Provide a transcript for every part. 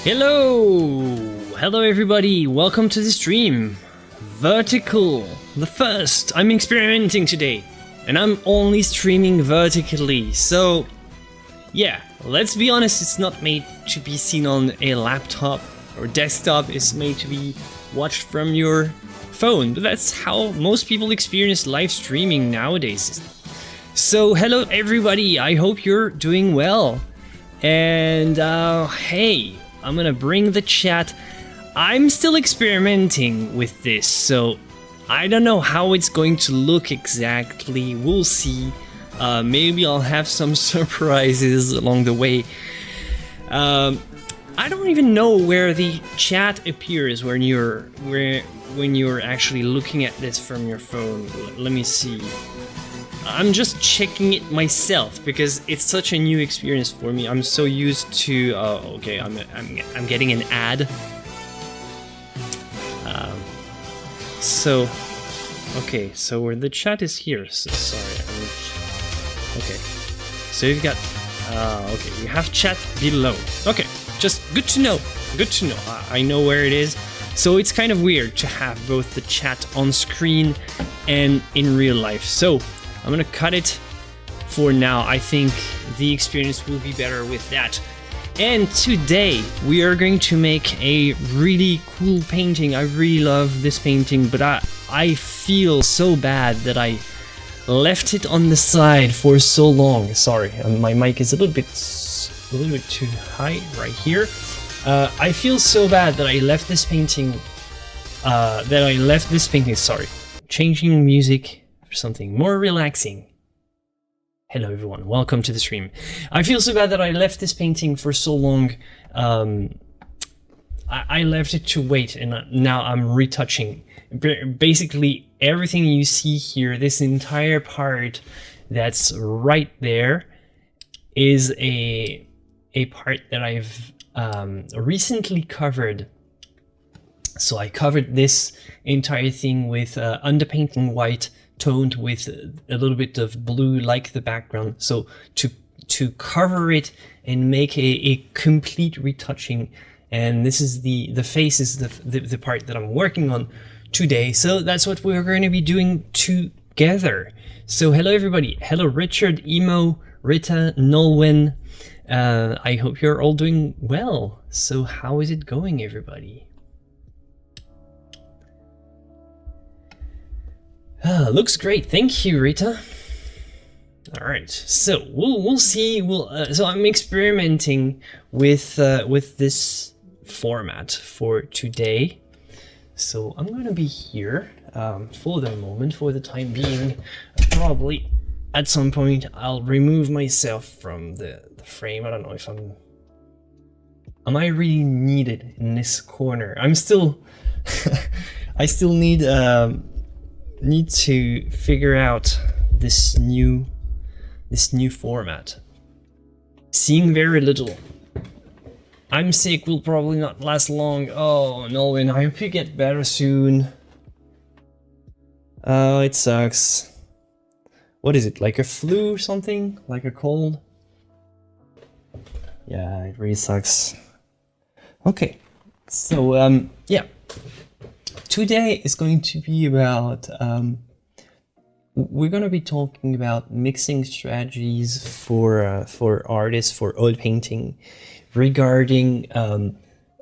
Hello everybody, welcome to the stream. Vertical, the first. I'm experimenting today, and I'm only streaming vertically, so yeah, let's be honest, it's not made to be seen on a laptop or desktop, it's made to be watched from your phone, but that's how most people experience live streaming nowadays. So hello everybody, I hope you're doing well, and hey, I'm gonna bring the chat. I'm still experimenting with this, so I don't know how it's going to look exactly. We'll see. Maybe I'll have some surprises along the way. I don't even know where the chat appears when you're actually looking at this from your phone. Let me see. I'm just checking it myself because it's such a new experience for me. I'm so used to. Okay, I'm getting an ad. Okay, so where the chat is here. So, sorry. Okay, so you've got. Okay, you have chat below. Okay, just good to know. Good to know. I know where it is. So it's kind of weird to have both the chat on screen and in real life. So I'm gonna cut it for now. I think the experience will be better with that. And today we are going to make a really cool painting. I really love this painting, but I feel so bad that I left it on the side for so long. Sorry, my mic is a little bit too high right here. I feel so bad that I left this painting. Sorry, changing music for something more relaxing. Hello everyone, welcome to the stream. I feel so bad that I left this painting for so long. I left it to wait, and now I'm retouching. Basically everything you see here, this entire part that's right there, is a part that I've recently covered. So I covered this entire thing with underpainting white, toned with a little bit of blue like the background, so to cover it and make a complete retouching. And this is the face is the part that I'm working on today, so that's what we're going to be doing together. So hello everybody, hello Richard, Emo, Rita, Nolwenn. I hope you're all doing well. So how is it going, everybody? Looks great, thank you, Rita. All right, so we'll see. So I'm experimenting with this format for today. So I'm gonna be here for the moment, for the time being. Probably at some point I'll remove myself from the frame. I don't know if am I really needed in this corner? I'm still I still need to figure out this new format. Seeing very little. I'm sick, will probably not last long. Oh no, and I hope you get better soon. Oh, it sucks. What is it, like a flu or something? Like a cold? Yeah, it really sucks. Okay, so yeah. Today is going to be about, we're going to be talking about mixing strategies for artists, for oil painting, regarding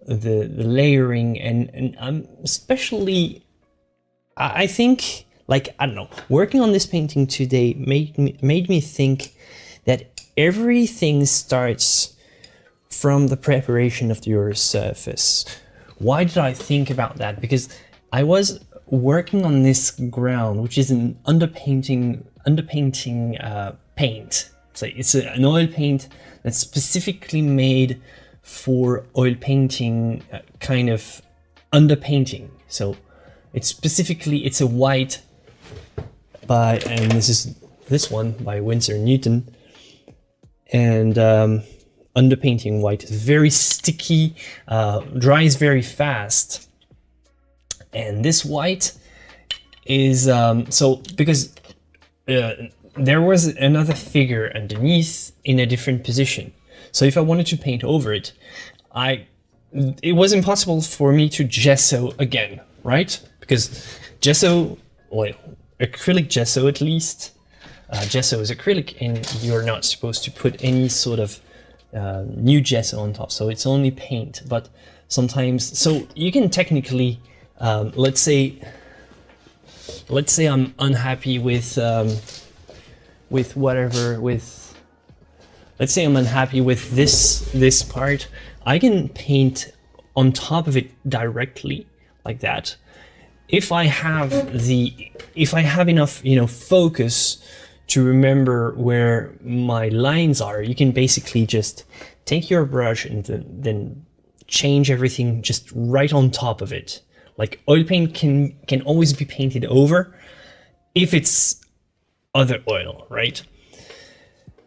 the layering, and especially, I think, like, I don't know, working on this painting today made me think that everything starts from the preparation of your surface. Why did I think about that? Because I was working on this ground, which is an underpainting paint. So it's an oil paint that's specifically made for oil painting, kind of underpainting. So it's a white and this one by Winsor Newton, and underpainting white is very sticky, dries very fast. And this white is so because there was another figure underneath in a different position. So if I wanted to paint over it, it was impossible for me to gesso again, right? Because gesso, well, acrylic gesso at least, gesso is acrylic, and you're not supposed to put any sort of new gesso on top, so it's only paint. But sometimes, so you can technically, let's say I'm unhappy with whatever, let's say I'm unhappy with this part, I can paint on top of it directly like that. If I have enough, focus to remember where my lines are, you can basically just take your brush and then change everything just right on top of it. Like oil paint can always be painted over if it's other oil, right?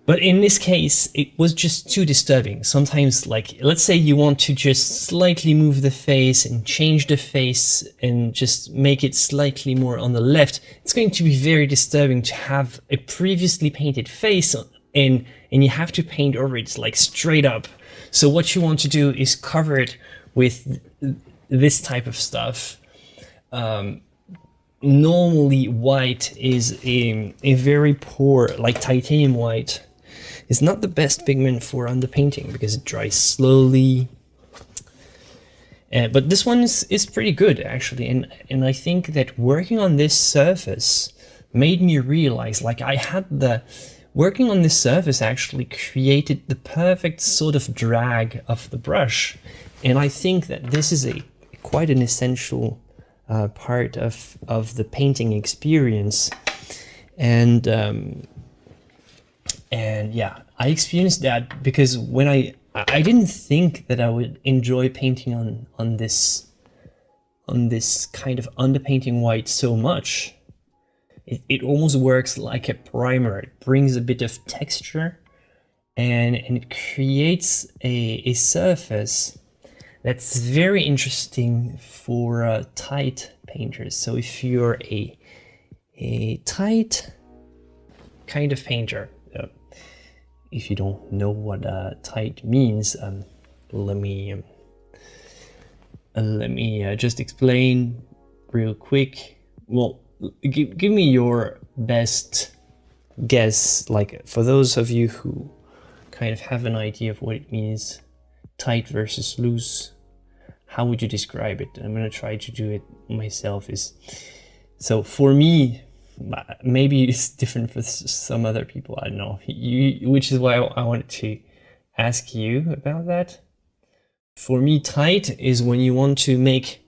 But in this case, it was just too disturbing. Sometimes, like, let's say you want to just slightly move the face and change the face and just make it slightly more on the left. It's going to be very disturbing to have a previously painted face and you have to paint over it, like straight up. So what you want to do is cover it with this type of stuff. Normally white is a very poor, like titanium white. It's not the best pigment for underpainting because it dries slowly. But this one is pretty good actually, and I think that working on this surface made me realize, like, working on this surface actually created the perfect sort of drag of the brush, and I think that this is quite an essential part of the painting experience. And yeah, I experienced that because when I didn't think that I would enjoy painting on this kind of underpainting white so much. It almost works like a primer. It brings a bit of texture and it creates a surface that's very interesting for tight painters. So if you're a tight kind of painter, if you don't know what tight means, let me just explain real quick. Well, give me your best guess, like for those of you who kind of have an idea of what it means, tight versus loose. How would you describe it? I'm gonna try to do it myself. So for me, maybe it's different for some other people, I don't know, which is why I wanted to ask you about that. For me, tight is when you want to make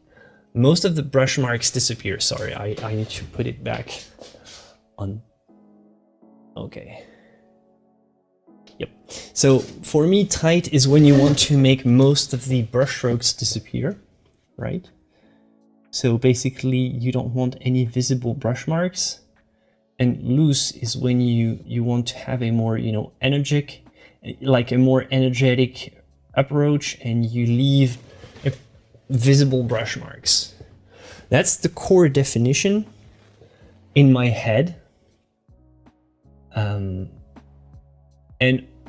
most of the brush marks disappear. Sorry, I need to put it back on. Okay. Yep. So for me, tight is when you want to make most of the brush strokes disappear, right? So basically you don't want any visible brush marks. And loose is when you want to have a more, energetic approach, and you leave visible brush marks. That's the core definition in my head. And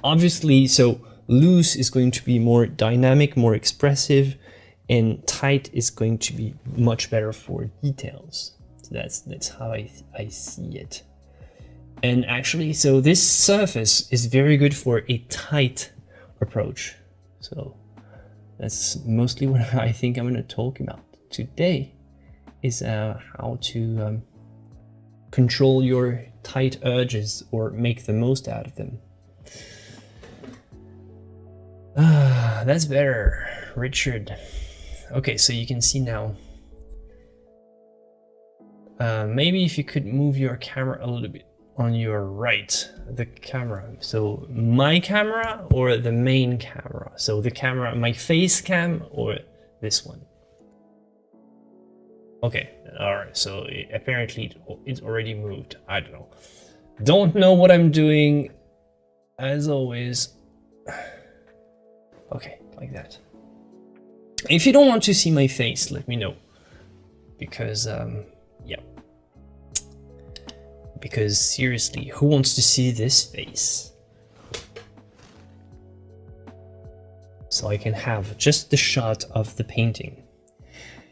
obviously, so loose is going to be more dynamic, more expressive, and tight is going to be much better for details. That's how I see it. And actually, so this surface is very good for a tight approach. So that's mostly what I think I'm going to talk about today, is how to control your tight urges or make the most out of them. That's better, Richard. Okay, so you can see now. Maybe if you could move your camera a little bit on your right, the camera. So my camera or the main camera? So the camera, my face cam, or this one? Okay, all right, so apparently it's already moved. I don't know what I'm doing, as always. Okay, like that. If you don't want to see my face, let me know, because yeah, because seriously, who wants to see this face? so I can have just the shot of the painting.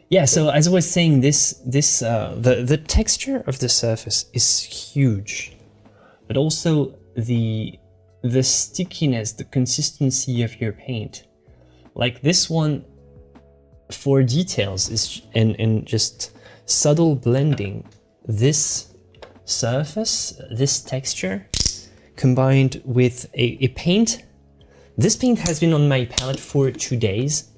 Yeah, so as I was saying, the texture of the surface is huge, but also the stickiness, the consistency of your paint. Like this one, for details is and just subtle blending, this surface, this texture, combined with a paint. This paint has been on my palette for 2 days.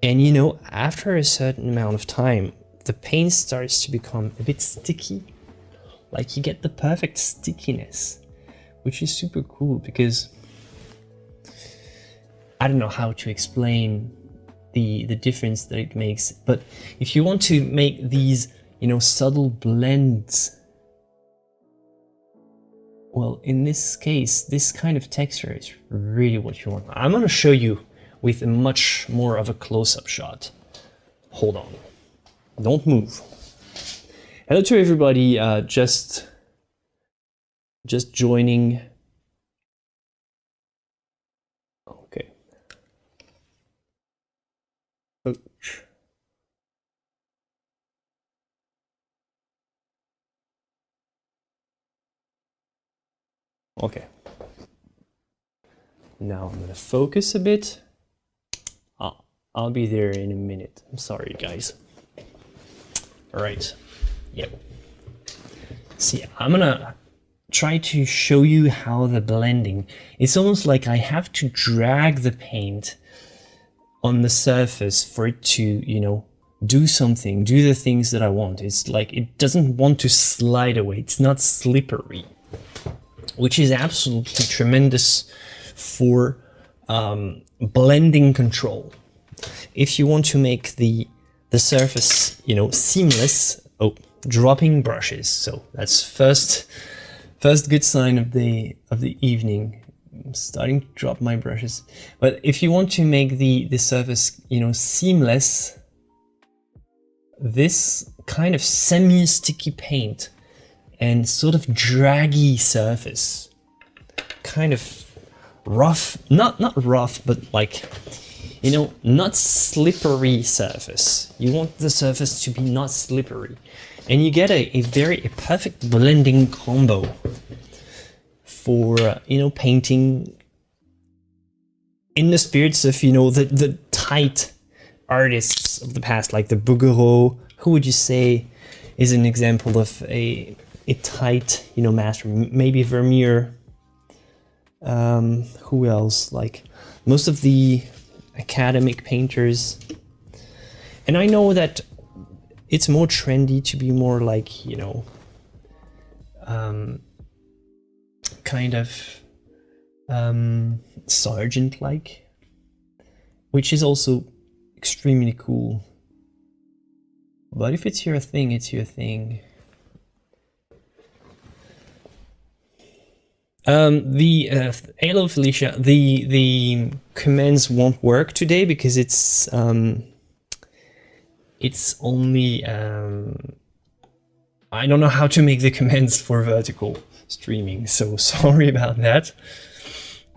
And you know, after a certain amount of time, the paint starts to become a bit sticky. Like you get the perfect stickiness, which is super cool because I don't know how to explain the difference that it makes. But if you want to make these, you know, subtle blends, well, in this case, this kind of texture is really what you want. I'm gonna show you with a much more of a close-up shot. Hold on, don't move. Hello to everybody, just joining. Okay. Ouch. Okay. Now I'm gonna focus a bit. I'll be there in a minute. I'm sorry, guys. All right. Yep. See, I'm gonna try to show you how the blending. It's almost like I have to drag the paint on the surface for it to, you know, do something, do the things that I want. It's like it doesn't want to slide away. It's not slippery, which is absolutely tremendous for blending control. If you want to make the surface, you know, seamless, dropping brushes. So that's first good sign of the evening. I'm starting to drop my brushes. But if you want to make the surface, you know, seamless, this kind of semi-sticky paint and sort of draggy surface, kind of rough, not rough, but like, you know, not slippery surface. You want the surface to be not slippery. And you get a perfect blending combo for, you know, painting in the spirits of, you know, the tight artists of the past, like the Bouguereau. Who would you say is an example of a tight, you know, master? Maybe Vermeer. Who else? Like most of the academic painters. And I know that it's more trendy to be more like, you know, kind of Sargent-like, which is also extremely cool. But if it's your thing, it's your thing. Hello Felicia, the commands won't work today because it's only I don't know how to make the commands for vertical streaming, so sorry about that.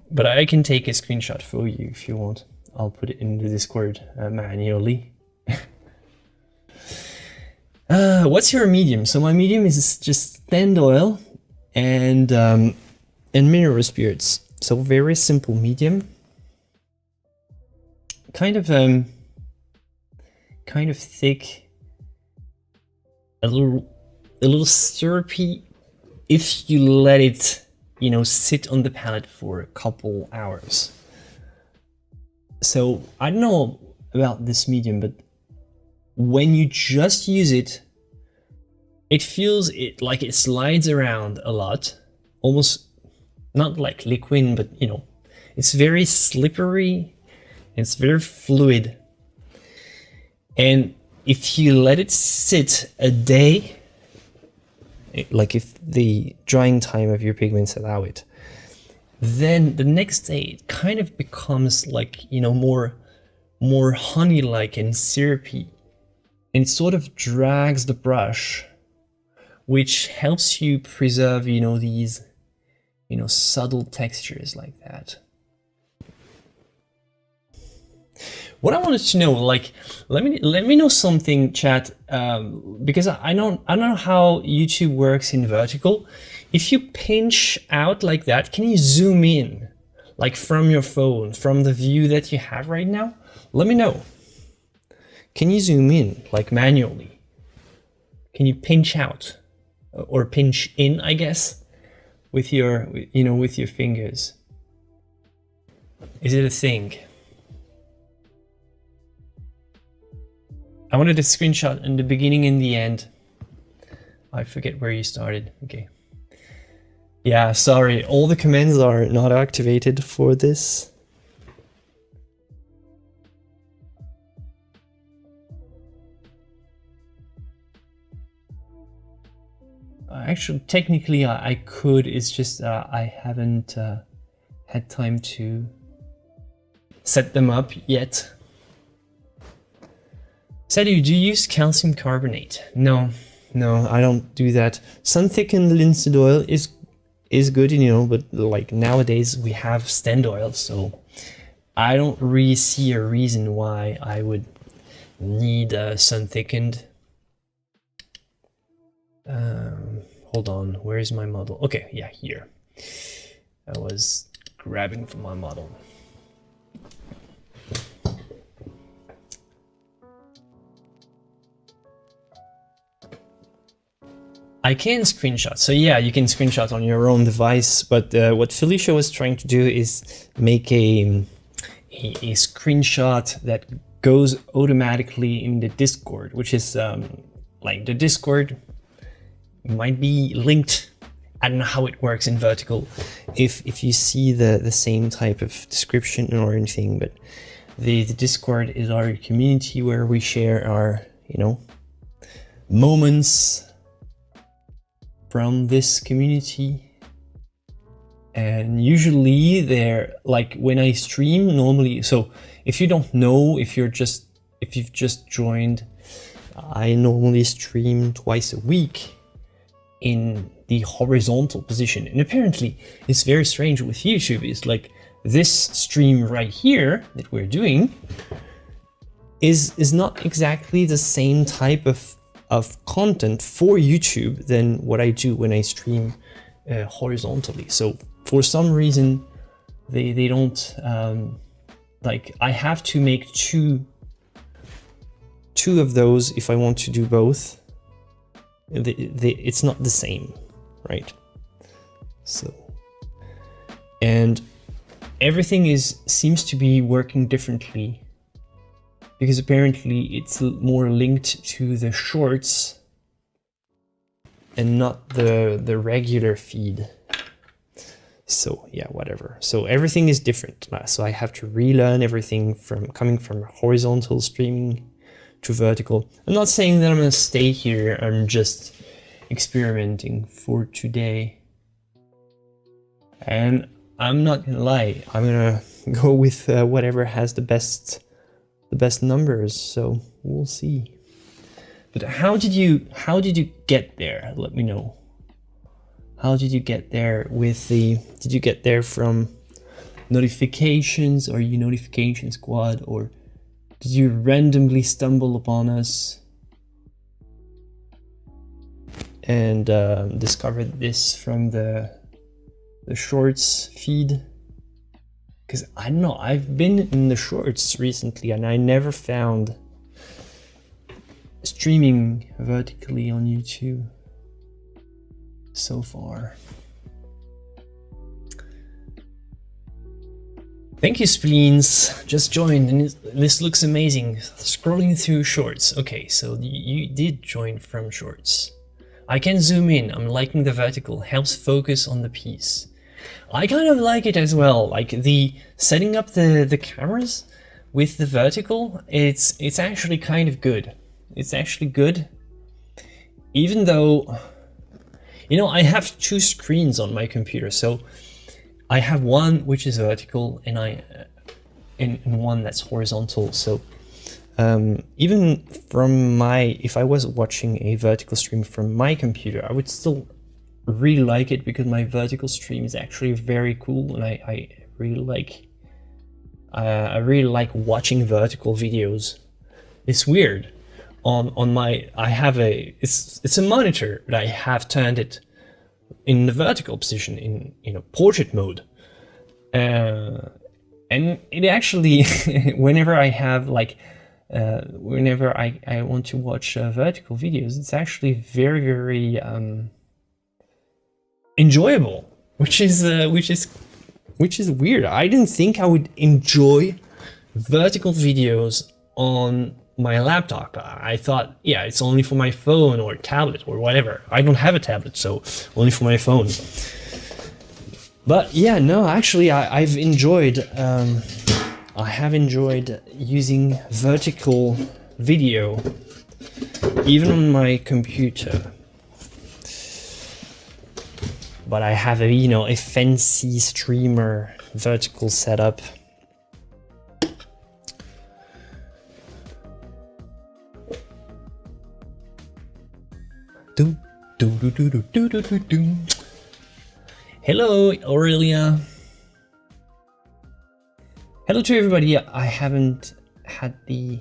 But I can take a screenshot for you if you want. I'll put it in the Discord manually. What's your medium? So my medium is just sand oil and mineral spirits. So very simple medium. Kind of thick, a little syrupy if you let it, you know, sit on the palette for a couple hours. So I don't know about this medium, but when you just use it, it feels like it slides around a lot, almost not like liquid, but you know, it's very slippery, it's very fluid. And if you let it sit a day, like if the drying time of your pigments allow it, then the next day it kind of becomes like, you know, more honey-like and syrupy, and it sort of drags the brush, which helps you preserve, you know, these, you know, subtle textures like that. What I wanted to know, like, let me know something, chat, because I don't know how YouTube works in vertical. If you pinch out like that, can you zoom in, like from your phone, from the view that you have right now? Let me know. Can you zoom in, like manually? Can you pinch out, or pinch in, I guess, with your, you know, with your fingers? Is it a thing? I wanted a screenshot in the beginning and the end. I forget where you started. Okay. Yeah, sorry. All the commands are not activated for this. Actually, technically, I could. It's just I haven't had time to set them up yet. Sadhu, do you use calcium carbonate? No, I don't do that. Sun thickened linseed oil is good, you know, but like nowadays we have stand oil, so I don't really see a reason why I would need sun thickened. Hold on, where is my model? Okay, yeah, here. I was grabbing for my model. I can screenshot. So yeah, you can screenshot on your own device, but what Felicia was trying to do is make a screenshot that goes automatically in the Discord, which is like the Discord might be linked. I don't know how it works in vertical, if you see the same type of description or anything, but the Discord is our community where we share our, you know, moments from this community. And usually they're like when I stream normally, so if you don't know, if you've just joined, I normally stream twice a week in the horizontal position. And apparently it's very strange with YouTube. It's like this stream right here that we're doing is not exactly the same type of content for YouTube than what I do when I stream horizontally. So for some reason they don't like, I have to make two of those if I want to do both. It's not the same, right? So, and everything seems to be working differently, because apparently it's more linked to the shorts and not the regular feed. So yeah, whatever. So everything is different. So I have to relearn everything from coming from horizontal streaming to vertical. I'm not saying that I'm gonna stay here. I'm just experimenting for today. And I'm not gonna lie, I'm gonna go with whatever has the best numbers, so we'll see. But how did you get there? Let me know. How did you get there with did you get there from notifications? Are you notification squad, or did you randomly stumble upon us and discovered this from the shorts feed? Because I don't know, I've been in the shorts recently and I never found streaming vertically on YouTube so far. Thank you, Spleens. Just joined and this looks amazing. Scrolling through shorts. Okay, so you did join from shorts. I can zoom in. I'm liking the vertical. Helps focus on the piece. I kind of like it as well, like the setting up the cameras with the vertical, it's actually kind of good. It's actually good, even though, you know, I have two screens on my computer, so I have one which is vertical and one that's horizontal. So even from if I was watching a vertical stream from my computer, I would still really like it because my vertical stream is actually very cool, and I really like I really like watching vertical videos. It's weird. On my, I have it's a monitor, but I have turned it in the vertical position in a portrait mode. And it actually, whenever I have like, whenever I want to watch vertical videos, it's actually very, very enjoyable, which is weird. I didn't think I would enjoy vertical videos on my laptop. I thought, yeah, it's only for my phone or tablet or whatever. I don't have a tablet, so only for my phone. But yeah, no, actually, I've enjoyed. I have enjoyed using vertical video, even on my computer. But I have a, you know, a fancy streamer vertical setup. Hello, Aurelia. Hello to everybody. I haven't had the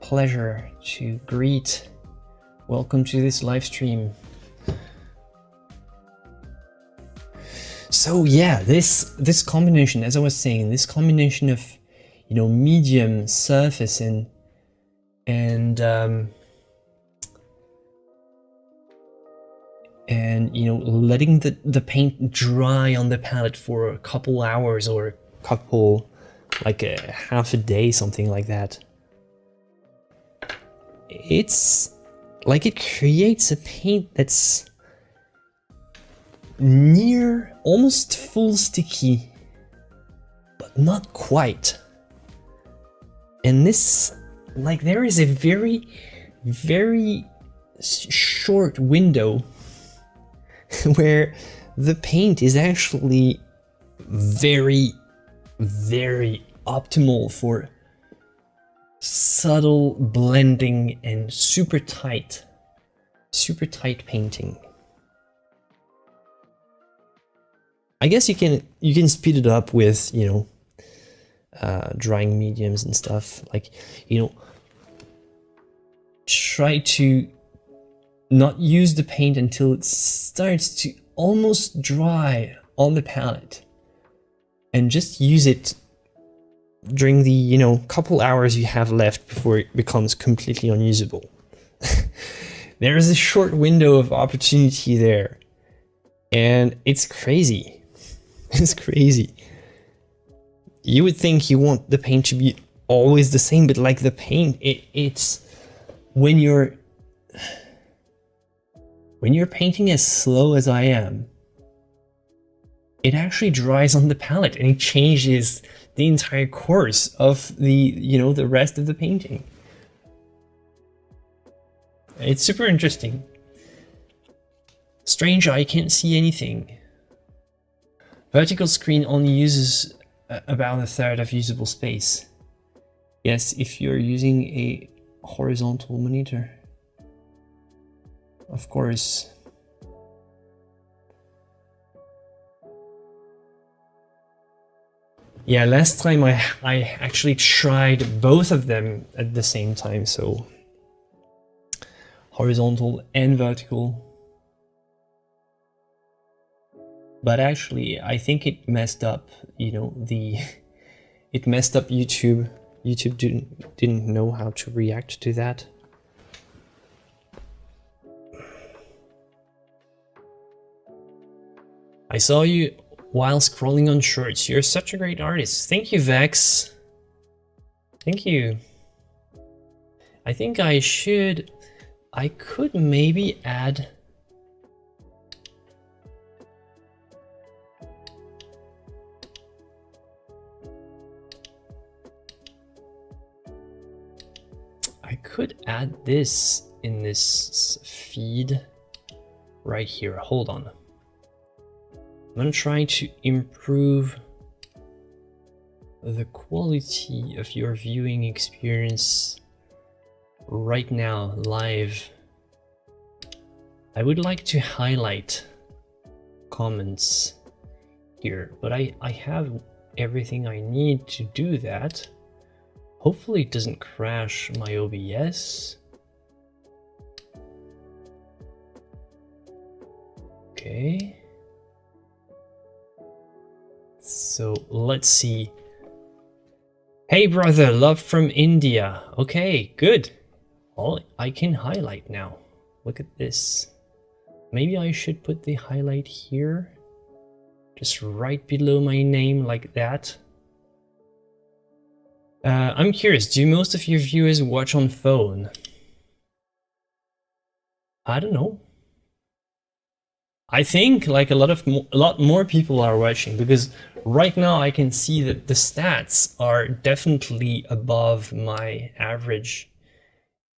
pleasure to greet. Welcome to this live stream. So yeah, this combination, as I was saying, this combination of, you know, medium surface and you know, letting the paint dry on the palette for a couple hours or a couple, like a half a day, something like that. It's like it creates a paint that's near almost full sticky, but not quite. And this, like, there is a very, very short window where the paint is actually very, very optimal for subtle blending and super tight painting. I guess you can speed it up with, you know, drying mediums and stuff, like, you know, try to not use the paint until it starts to almost dry on the palette, and just use it during the, you know, couple hours you have left before it becomes completely unusable. There is a short window of opportunity there, and it's crazy. It's crazy. You would think you want the paint to be always the same, but like the paint, it's when you're painting as slow as I am, it actually dries on the palette and it changes the entire course of the, you know, the rest of the painting. It's super interesting. Strange, I can't see anything. Vertical screen only uses about a third of usable space. Yes, if you're using a horizontal monitor. Of course. Yeah, last time I actually tried both of them at the same time, so horizontal and vertical. But actually, I think it messed up, you know, it messed up YouTube. YouTube didn't know how to react to that. I saw you while scrolling on shorts. You're such a great artist. Thank you, Vex. Thank you. I think I could maybe add this in this feed right here. Hold on. I'm gonna try to improve the quality of your viewing experience right now, live. I would like to highlight comments here, but I have everything I need to do that. Hopefully it doesn't crash my OBS. Okay. So let's see. Hey brother, love from India. Okay, good. Well, I can highlight now. Look at this. Maybe I should put the highlight here. Just right below my name like that. I'm curious, do most of your viewers watch on phone? I don't know. I think like a lot more people are watching, because right now I can see that the stats are definitely above my average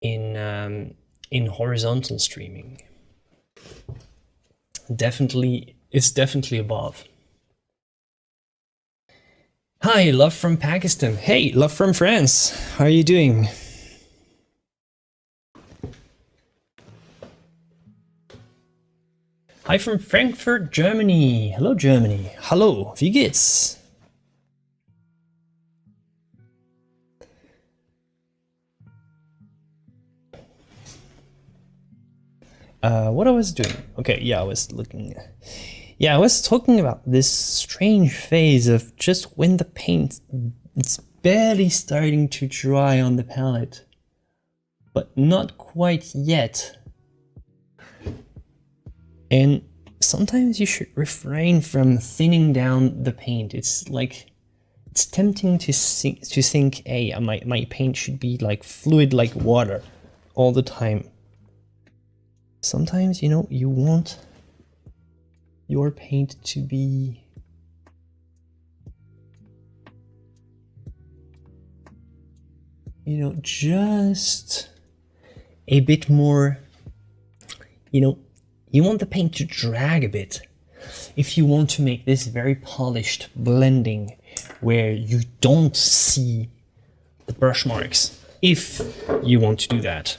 in horizontal streaming. Definitely, it's definitely above. Hi, love from Pakistan. Hey, love from France. How are you doing? Hi from Frankfurt, Germany. Hello, Germany. Hallo, wie geht's? What I was doing? Okay, yeah, I was looking. Yeah, I was talking about this strange phase of just when the paint, it's barely starting to dry on the palette, but not quite yet. And sometimes you should refrain from thinning down the paint. It's like, it's tempting to think, hey, my paint should be like fluid like water all the time. Sometimes, you know, you want your paint to be just a bit more, you want the paint to drag a bit. If you want to make this very polished blending where you don't see the brush marks, if you want to do that.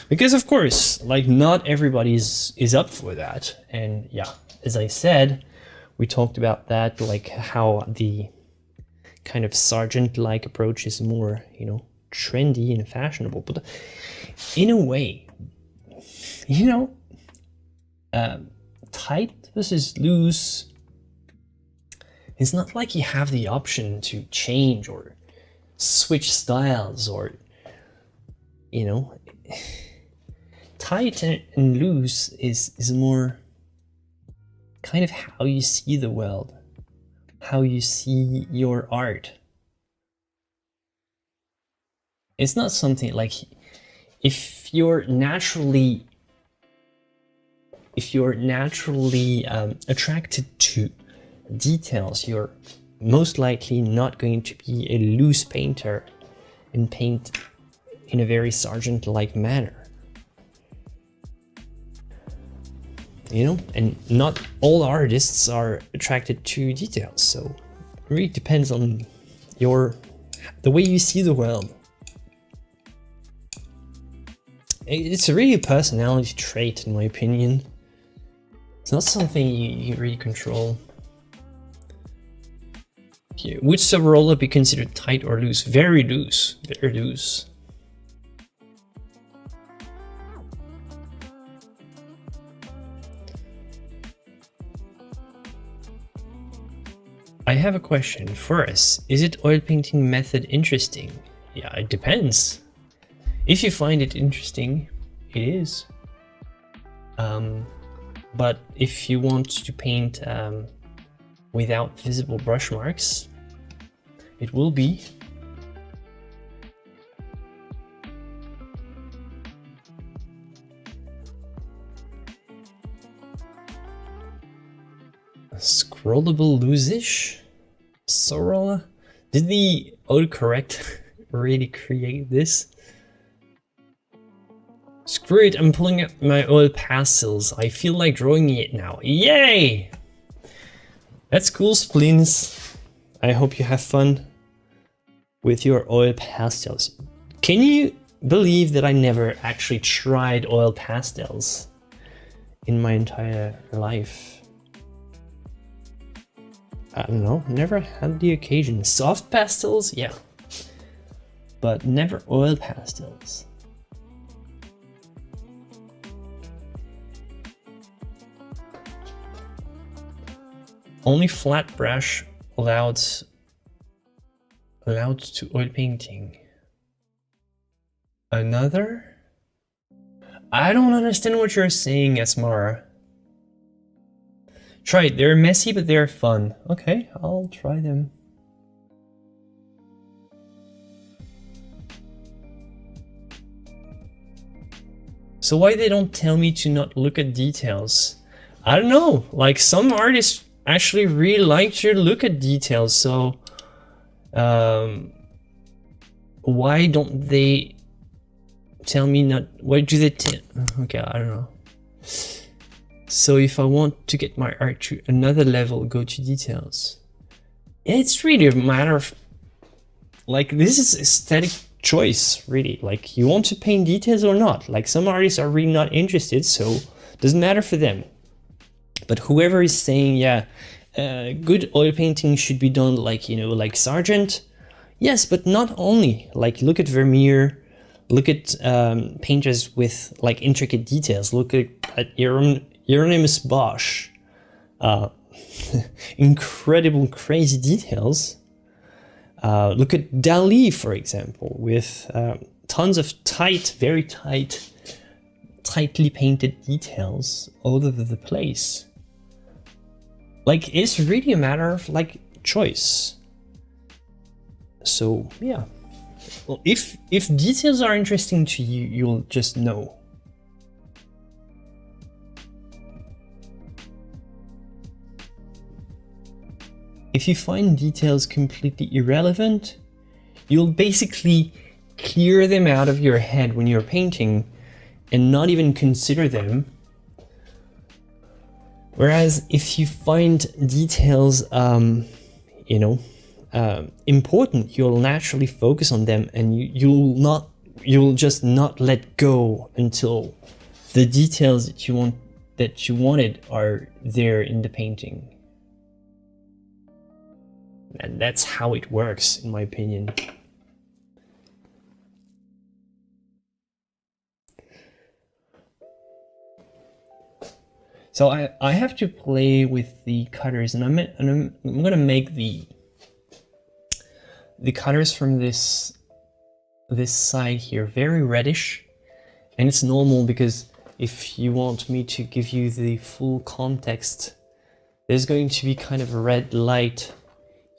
Because of course, like not everybody is up for that. And yeah, as I said, we talked about that, like how the kind of sergeant-like approach is more, trendy and fashionable. But in a way, tight versus loose, it's not like you have the option to change or switch styles or, tight and loose is more kind of how you see the world, how you see your art. It's not something like, if you're naturally attracted to details, you're most likely not going to be a loose painter and paint in a very sergeant-like manner. And not all artists are attracted to details, so it really depends on the way you see the world. It's really a personality trait, in my opinion. It's not something you really control. Here, would Savarola be considered tight or loose? Very loose, very loose. I have a question for us. Is it oil painting method interesting? Yeah, it depends. If you find it interesting, it is. But if you want to paint without visible brush marks, it will be. Scrollable loose-ish? Sorolla? Did the autocorrect really create this? Screw it, I'm pulling up my oil pastels. I feel like drawing it now. Yay! That's cool, Spleens. I hope you have fun with your oil pastels. Can you believe that I never actually tried oil pastels in my entire life? I don't know, never had the occasion. Soft pastels, yeah, but never oil pastels. Only flat brush allowed to oil painting. Another? I don't understand what you're saying, Asmara. Try it. They're messy, but they're fun. Okay, I'll try them. So why they don't tell me to not look at details? I don't know. Like, some artists actually really like to look at details, so why don't they tell me not? Why do they okay, I don't know. So if I want to get my art to another level, go to details. It's really a matter of, like, this is aesthetic choice, really. Like, you want to paint details or not. Like, some artists are really not interested, so it doesn't matter for them. But whoever is saying, yeah, good oil painting should be done like, you know, like Sargent. Yes, but not only. Like, look at Vermeer, look at painters with like intricate details. Look at Hieronymus Bosch. Incredible, crazy details. Look at Dali, for example, with tons of very tightly painted details all over the place. Like, it's really a matter of like choice. So yeah, well, if details are interesting to you, you'll just know. If you find details completely irrelevant, you'll basically clear them out of your head when you're painting and not even consider them. Whereas if you find details, you know, important, you'll naturally focus on them, and you'll just not let go until the details that you wanted are there in the painting. And that's how it works, in my opinion. So I have to play with the cutters, and I'm gonna make the cutters from this side here very reddish, and it's normal because if you want me to give you the full context, there's going to be kind of a red light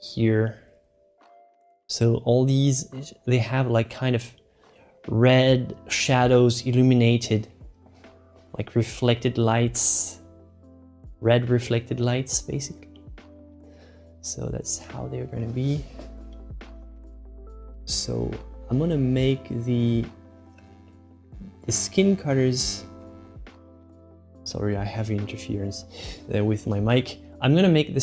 here. So all these, they have like kind of red shadows illuminated, like reflected lights. Red reflected lights, basically. So that's how they're gonna be. So I'm gonna make the skin cutters. Sorry, I have interference with my mic. I'm gonna make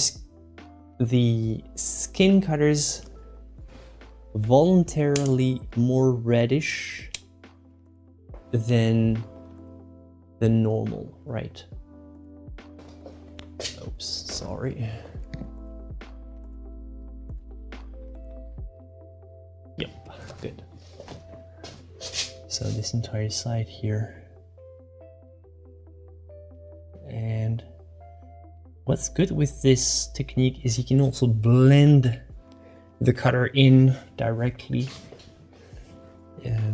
the skin cutters voluntarily more reddish than the normal, right? Oops, sorry. Yep, good. So this entire side here. And what's good with this technique is you can also blend the cutter in directly,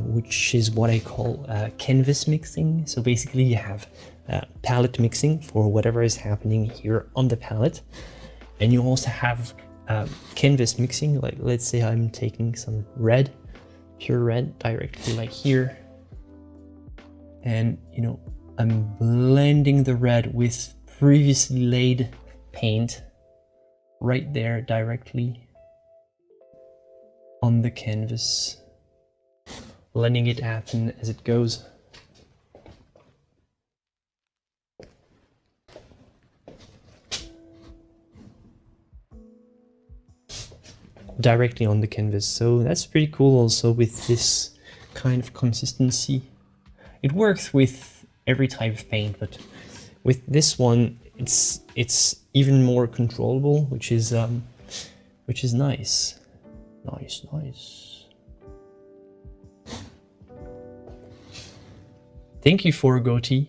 which is what I call canvas mixing. So basically you have palette mixing for whatever is happening here on the palette, and you also have canvas mixing. Like, let's say I'm taking some red, pure red, directly like here, and you know, I'm blending the red with previously laid paint right there directly on the canvas, letting it happen as it goes. Directly on the canvas. So that's pretty cool also with this kind of consistency. It works with every type of paint, but with this one it's even more controllable, which is nice. Nice. Thank you for Goatee.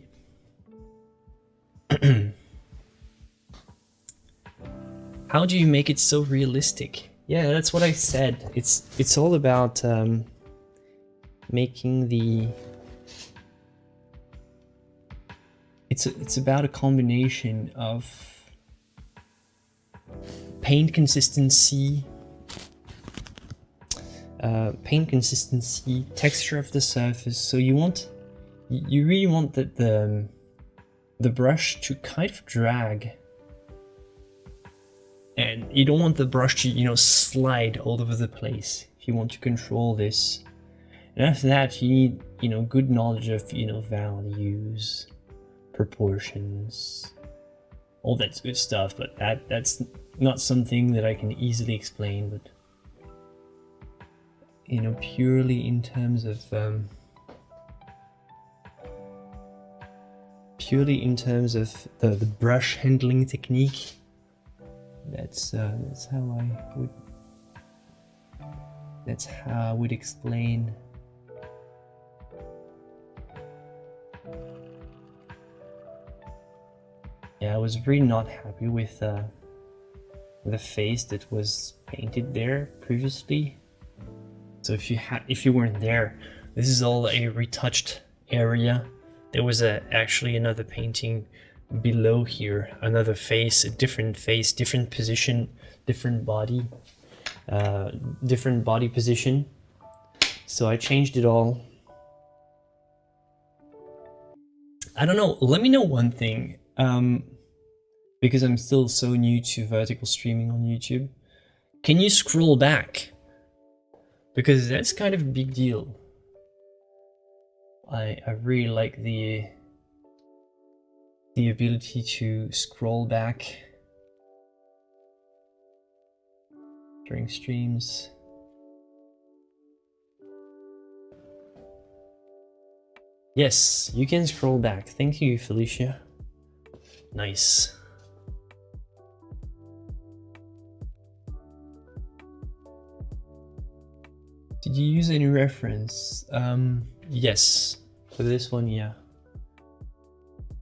How do you make it so realistic? Yeah, that's what I said. It's all about making the. It's about a combination of paint consistency, texture of the surface. So you really want the brush to kind of drag, and you don't want the brush to, you know, slide all over the place if you want to control this. And after that, you need, you know, good knowledge of, you know, values, proportions, all that good stuff. But that's not something that I can easily explain. But, you know, purely in terms of the brush handling technique, that's how I would explain. Yeah, I was really not happy with the face that was painted there previously. So if you weren't there, this is all a retouched area. There was actually another painting below here, another face, a different face, different position, different body position. So I changed it all. I don't know, let me know one thing, because I'm still so new to vertical streaming on YouTube. Can you scroll back? Because that's kind of a big deal. I really like the ability to scroll back during streams. Yes, you can scroll back. Thank you, Felicia. Nice. Did you use any reference? Yes, for this one, yeah.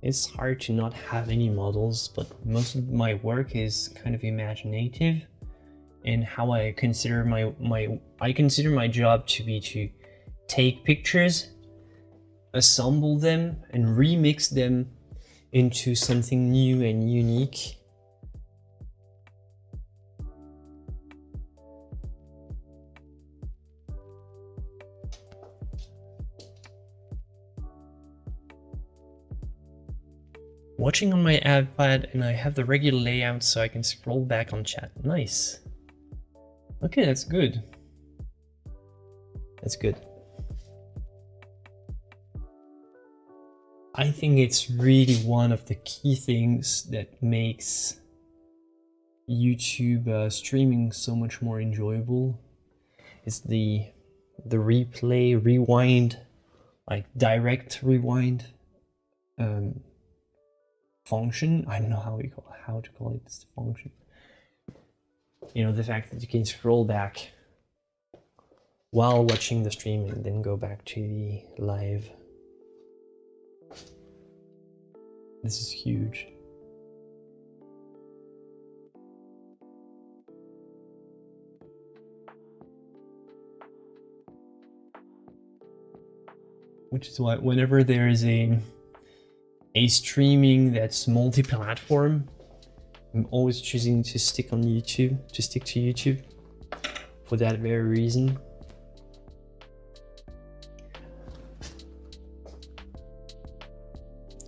It's hard to not have any models, but most of my work is kind of imaginative, and how I consider my job to be to take pictures, assemble them, and remix them into something new and unique. Watching on my iPad, and I have the regular layout so I can scroll back on chat. Nice. Okay, that's good. That's good. I think it's really one of the key things that makes YouTube streaming so much more enjoyable. It's the replay, rewind, like direct rewind function. I don't know how to call it, this function. You know, the fact that you can scroll back while watching the stream and then go back to the live. This is huge. Which is why whenever there is a streaming that's multi-platform, I'm always choosing to stick on YouTube, to stick to YouTube for that very reason.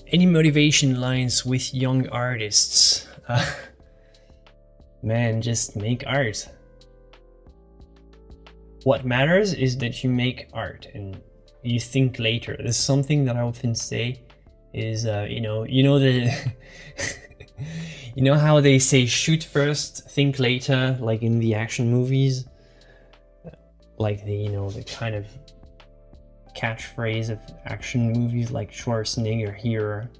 Any motivation lines with young artists? Man, just make art. What matters is that you make art and you think later. There's something that I often say is, you know the you know how they say shoot first, think later, like in the action movies, like the, you know, the kind of catchphrase of action movies like Schwarzenegger here.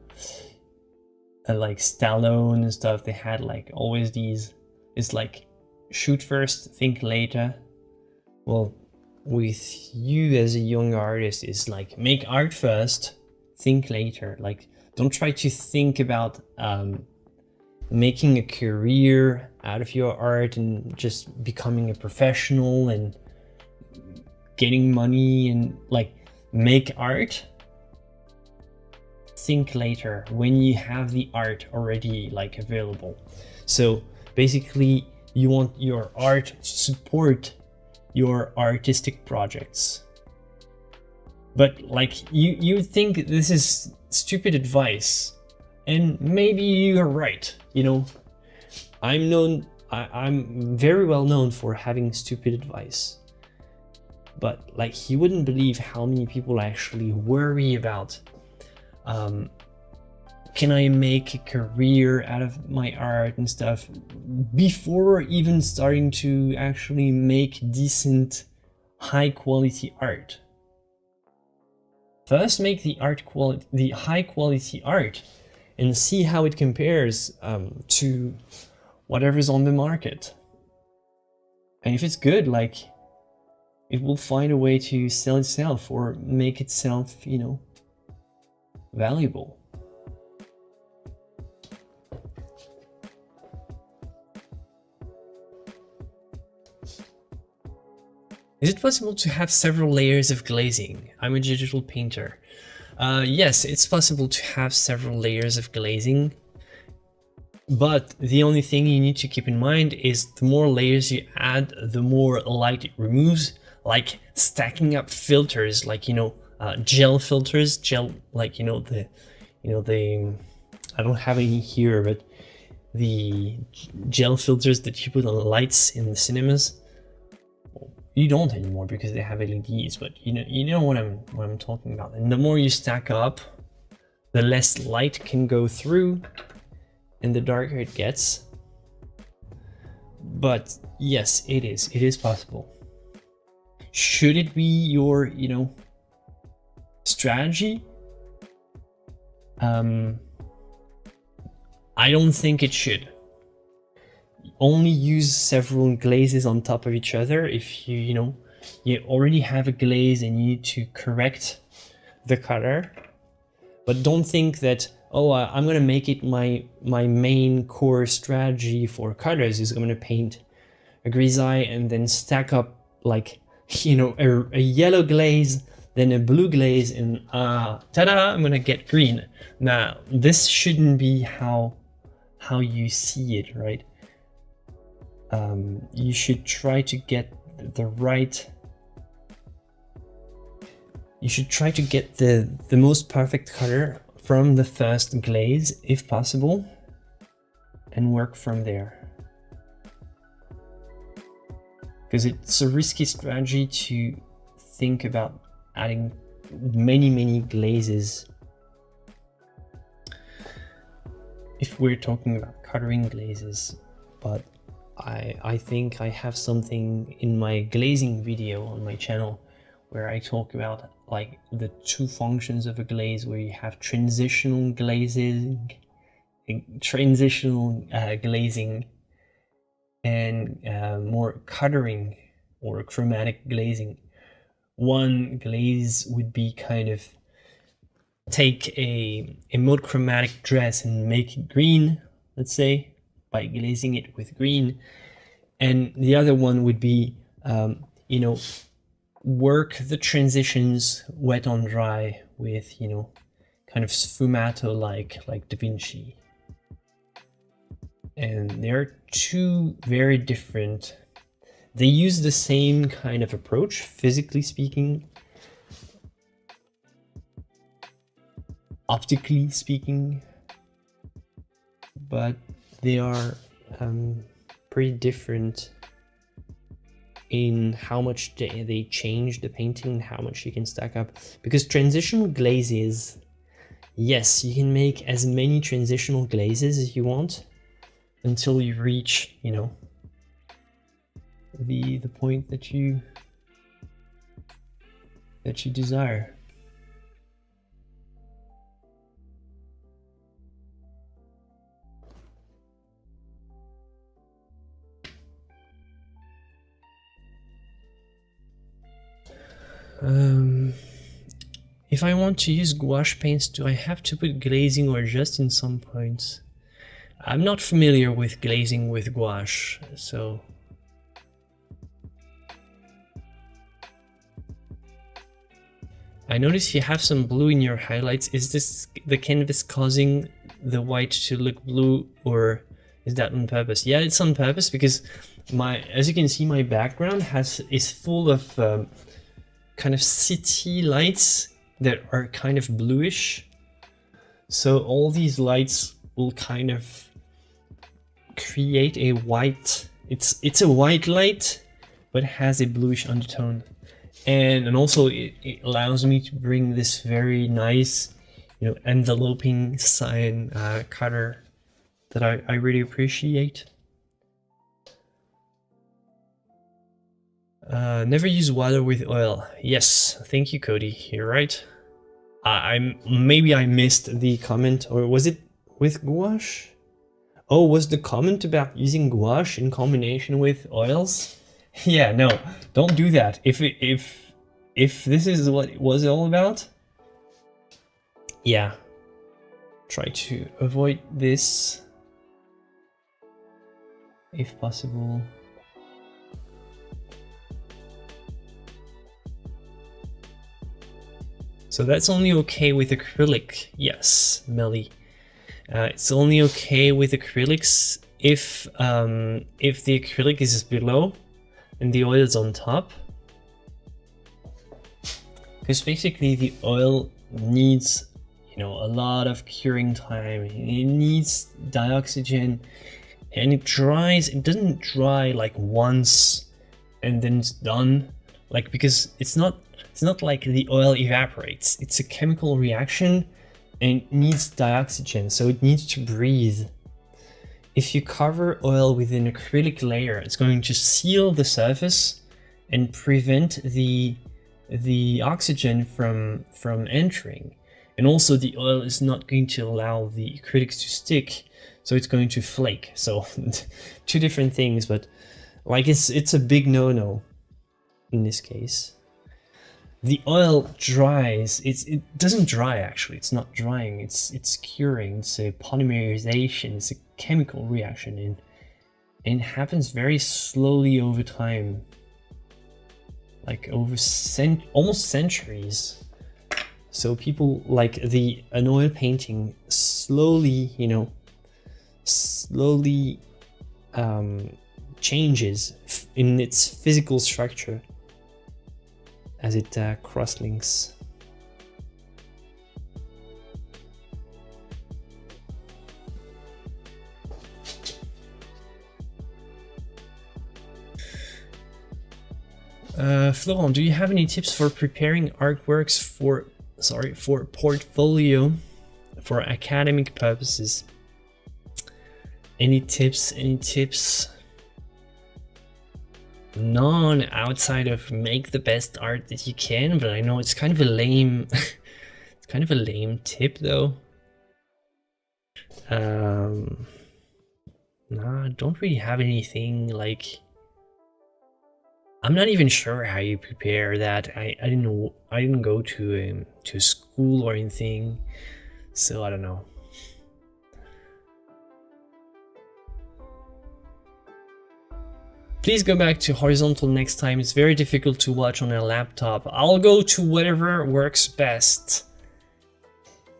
like Stallone and stuff, they had like always these, it's like shoot first, think later. Well, with you as a young artist, it's like make art first, think later. Like, don't try to think about making a career out of your art and just becoming a professional and getting money, and like make art. Think later when you have the art already like available. So basically you want your art to support your artistic projects. But like you think this is stupid advice, and maybe you're right. You know, I'm very well known for having stupid advice. But like, you wouldn't believe how many people actually worry about, can I make a career out of my art and stuff, before even starting to actually make decent, high quality art. First, make the high quality art, and see how it compares to whatever's on the market. And if it's good, like, it will find a way to sell itself or make itself, you know, valuable. Is it possible to have several layers of glazing? I'm a digital painter. Yes, it's possible to have several layers of glazing, but the only thing you need to keep in mind is the more layers you add, the more light it removes. Like stacking up filters, like, you know, gel filters, like, you know, the I don't have any here, but the gel filters that you put on lights in the cinemas. You don't anymore because they have LEDs, but you know what I'm talking about. And the more you stack up, the less light can go through, and the darker it gets. But yes, it is possible. Should it be your, you know, strategy? I don't think it should. Only use several glazes on top of each other if you know, you already have a glaze and you need to correct the color. But don't think that, oh, I'm gonna make it my main core strategy for colors is I'm gonna paint a grisaille and then stack up, like, you know, a yellow glaze, then a blue glaze, and ta-da, I'm gonna get green. Now, this shouldn't be how you see it, right? You should try to get the right. You should try to get the most perfect color from the first glaze, if possible, and work from there. Because it's a risky strategy to think about adding many glazes if we're talking about coloring glazes. But I think I have something in my glazing video on my channel where I talk about like the two functions of a glaze, where you have transitional glazing and more coloring or chromatic glazing. One glaze would be kind of take a monochromatic dress and make it green, let's say, by glazing it with green. And the other one would be, you know, work the transitions wet on dry with, you know, kind of sfumato like Da Vinci. And they're two very different. They use the same kind of approach, physically speaking, optically speaking, but they are pretty different in how much they change the painting, how much you can stack up. Because transitional glazes, yes, you can make as many transitional glazes as you want until you reach, you know, the point that you desire. If I want to use gouache paints, do I have to put glazing or just in some points? I'm not familiar with glazing with gouache, so... I notice you have some blue in your highlights. Is this the canvas causing the white to look blue, or is that on purpose? Yeah, it's on purpose because as you can see, my background is full of kind of city lights that are kind of bluish. So all these lights will kind of create a white. It's a white light, but has a bluish undertone. And also it allows me to bring this very nice, you know, enveloping sign color that I really appreciate. Never use water with oil. Yes, thank you, Cody. You're right. Maybe I missed the comment, or was it with gouache? Oh, was the comment about using gouache in combination with oils? Yeah, no, don't do that. If this is what it was all about, yeah, try to avoid this if possible. So that's only okay with acrylic. Yes, Melly. It's only okay with acrylics if the acrylic is below and the oil is on top. Because basically the oil needs, you know, a lot of curing time. It needs dioxygen, and it dries. It doesn't dry like once and then it's done. Like, because it's not like the oil evaporates. It's a chemical reaction and it needs dioxygen, so it needs to breathe. If you cover oil with an acrylic layer, it's going to seal the surface and prevent the oxygen from entering. And also the oil is not going to allow the acrylics to stick, so it's going to flake. So two different things, but like it's a big no-no in this case. The oil dries. It doesn't dry actually. It's not drying. It's curing. It's a polymerization. It's a chemical reaction, and it happens very slowly over time, like over almost centuries. So people like an oil painting slowly, you know, changes in its physical structure as it cross-links. Florent, do you have any tips for preparing artworks for portfolio for academic purposes? Any tips? None outside of make the best art that you can, but I know it's kind of a lame it's kind of a lame tip though. No, I don't really have anything. Like, I'm not even sure how you prepare that. I didn't go to school or anything, so I don't know. Please go back to horizontal next time. It's very difficult to watch on a laptop. I'll go to whatever works best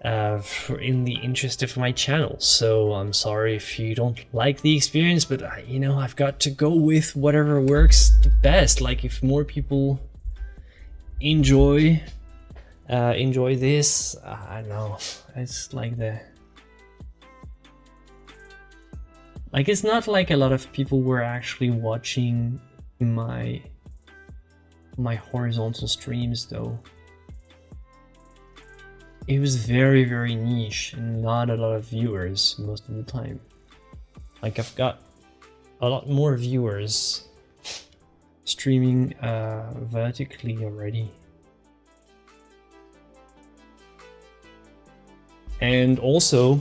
in the interest of my channel. So I'm sorry if you don't like the experience, but you know, I've got to go with whatever works the best. Like, if more people enjoy this, I don't know. It's like it's not like a lot of people were actually watching my horizontal streams though. It was very, very niche and not a lot of viewers most of the time. Like, I've got a lot more viewers streaming vertically already. And also,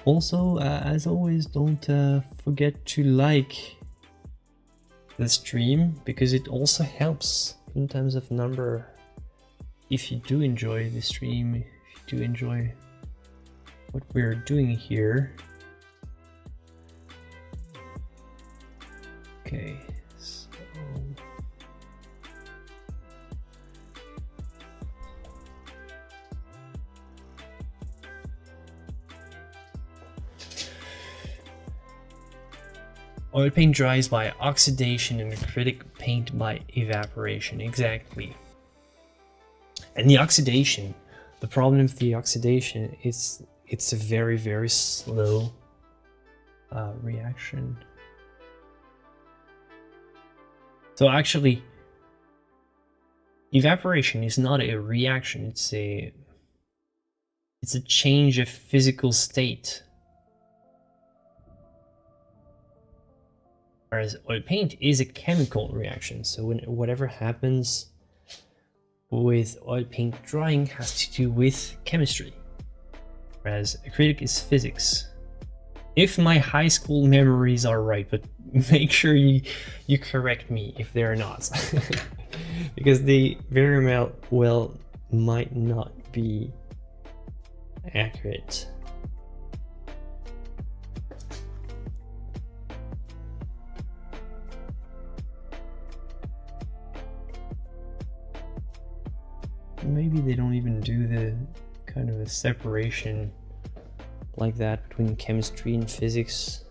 as always, don't forget to like the stream, because it also helps in terms of number. If you do enjoy the stream, if you do enjoy what we're doing here. Okay, so oil paint dries by oxidation and acrylic paint by evaporation. Exactly. And the oxidation, the problem with the oxidation is it's a very, very slow reaction. So actually, evaporation is not a reaction, it's a change of physical state. Whereas oil paint is a chemical reaction, so whatever happens with oil paint drying has to do with chemistry, whereas acrylic is physics. If my high school memories are right, but make sure you correct me if they're not, because they very well might not be accurate. Maybe they don't even do the kind of a separation like that between chemistry and physics.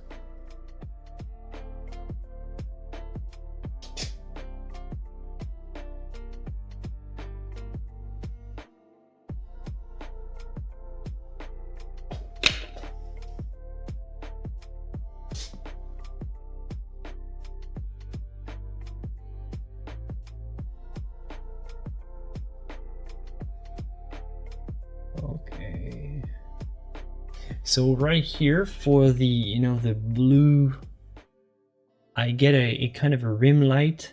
Okay. So right here for the, the blue, I get a kind of a rim light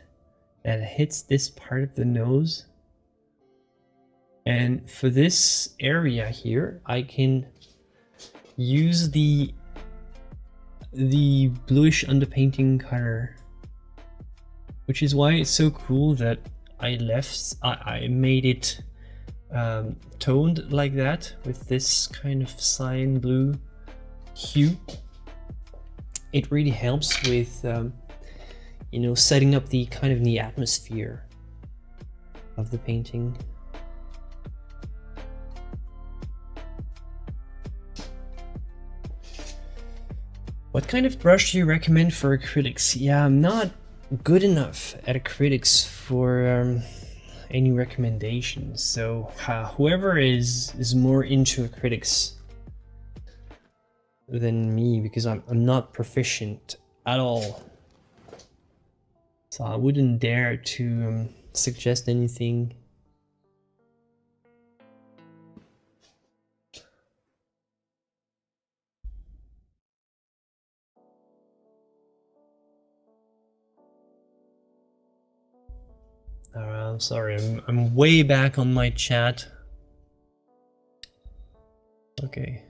that hits this part of the nose. And for this area here, I can use the bluish underpainting color, which is why it's so cool that I made it toned like that with this kind of cyan blue hue. It really helps with setting up the kind of the atmosphere of the painting. What kind of brush do you recommend for acrylics? Yeah, I'm not good enough at acrylics for any recommendations, so whoever is more into acrylics than me, because I'm not proficient at all, so I wouldn't dare to suggest anything. I'm sorry, I'm way back on my chat. Okay.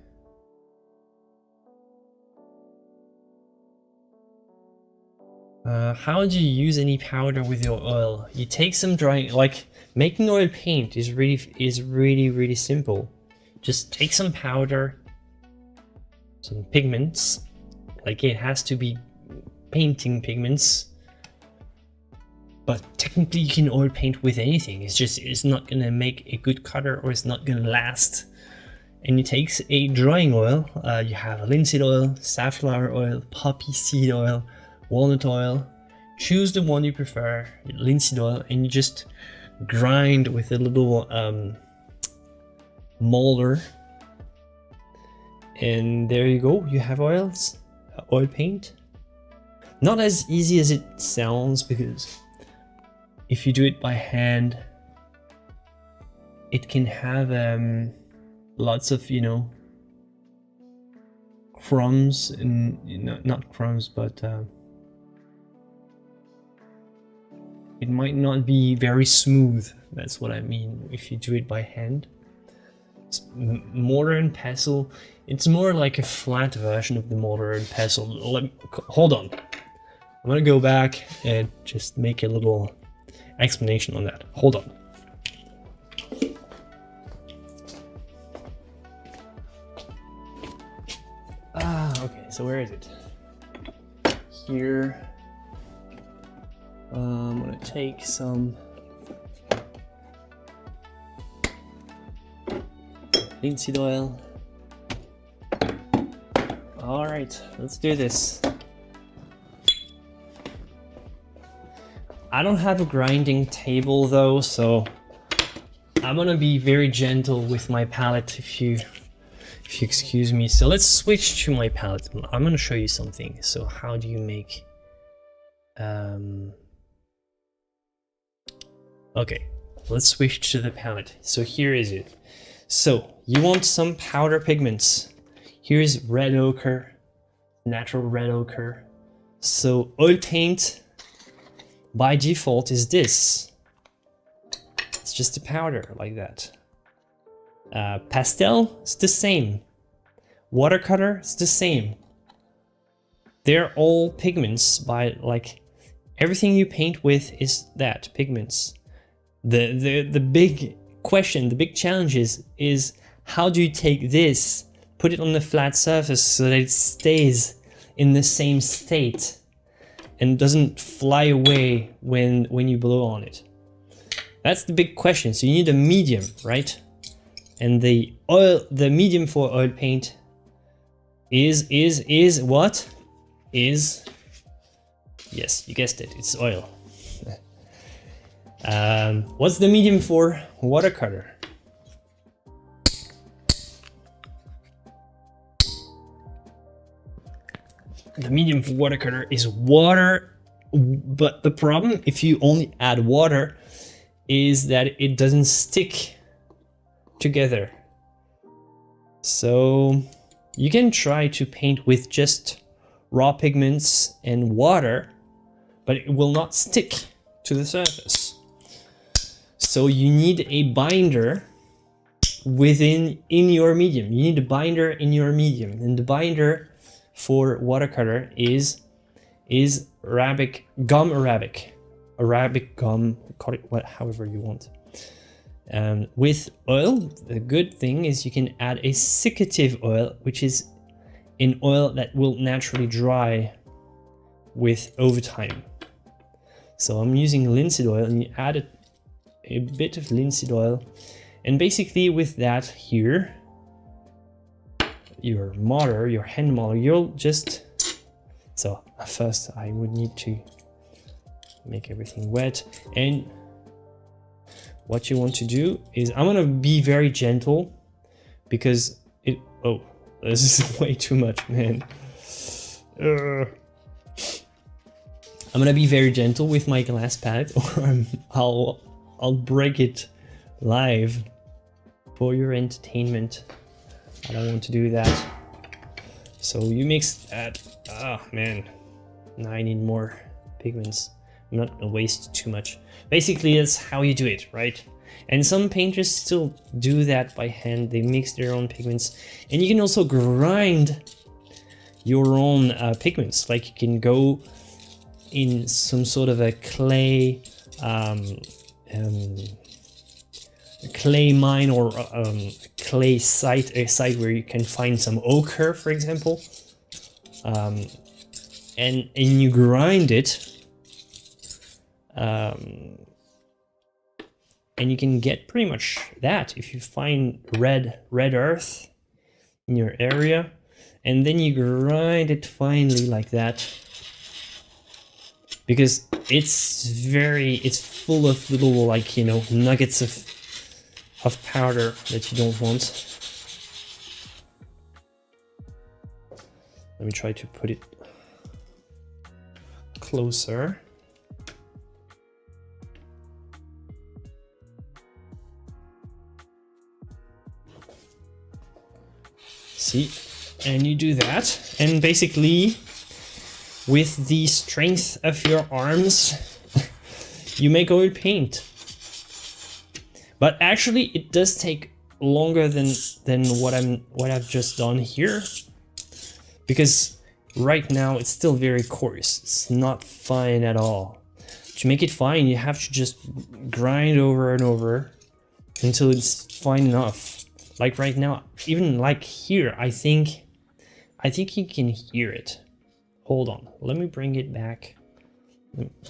How do you use any powder with your oil? You take some drying, like making oil paint is really simple. Just take some powder, some pigments, like it has to be painting pigments. But technically you can oil paint with anything. It's not gonna make a good color, or it's not gonna last. And it takes a drying oil. You have linseed oil, safflower oil, poppy seed oil, walnut oil. Choose the one you prefer, linseed oil, and you just grind with a little molder. And there you go, you have oil paint. Not as easy as it sounds, because if you do it by hand, it can have lots of, crumbs, and not crumbs, but it might not be very smooth. That's what I mean if you do it by hand. Mortar and pestle, it's more like a flat version of the mortar and pestle. Hold on. I'm gonna go back and just make a little explanation on that. Hold on. Okay, so where is it? Here. I'm gonna take some linseed oil. All right, let's do this. I don't have a grinding table though, so I'm gonna be very gentle with my palette if you excuse me. So let's switch to my palette. I'm gonna show you something. So how do you make okay, let's switch to the palette. So here is it. So you want some powder pigments. Here's red ochre, natural red ochre. So oil paint by default is this. It's just a powder like that. Pastel is the same. Watercolor is the same. They're all pigments by like everything you paint with is that pigments. The big question, the big challenge is how do you take this, put it on the flat surface so that it stays in the same state and doesn't fly away when you blow on it. That's the big question. So you need a medium, right? And the medium for oil paint is what? Is, yes, you guessed it, it's oil. What's the medium for watercolor? The medium for watercolor is water, but the problem if you only add water is that it doesn't stick together. So you can try to paint with just raw pigments and water, but it will not stick to the surface. So you need a binder in your medium. You need a binder in your medium, and the binder for watercolor is arabic gum, arabic gum, call it however you want. With oil, the good thing is you can add a cicative oil, which is an oil that will naturally dry with over time. So I'm using linseed oil, and you add a bit of linseed oil, and basically with that here, your modder, your hand modder, you'll just, so first I would need to make everything wet, and what you want to do is, I'm gonna be very gentle because oh, this is way too much, man. I'm gonna be very gentle with my glass palette, or I'll break it live for your entertainment. I don't want to do that. So you mix that. Oh man, now I need more pigments. I'm not gonna waste too much. Basically, that's how you do it, right? And some painters still do that by hand. They mix their own pigments, and you can also grind your own pigments. Like you can go in some sort of a clay mine, or clay site, a site where you can find some ochre, for example, and you grind it, and you can get pretty much that if you find red earth in your area, and then you grind it finely like that, because it's full of little, like, you know, nuggets of powder that you don't want. Let me try to put it closer. See, and you do that, and basically with the strength of your arms you make oil paint. But actually it does take longer than what I've just done here, because right now it's still very coarse. It's not fine at all. To make it fine, you have to just grind over and over until it's fine enough. Like right now, even like here, I think you can hear it. Hold on, let me bring it back.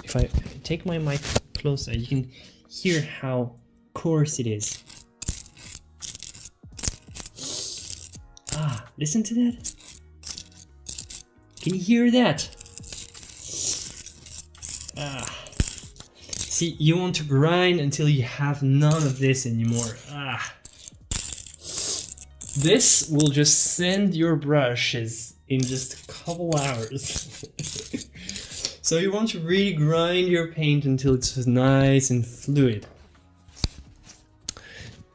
If I take my mic closer, you can hear how coarse it is. Ah, listen to that. Can you hear that? Ah. See, you want to grind until you have none of this anymore. Ah. This will just send your brushes in just a couple hours. So you want to really grind your paint until it's nice and fluid.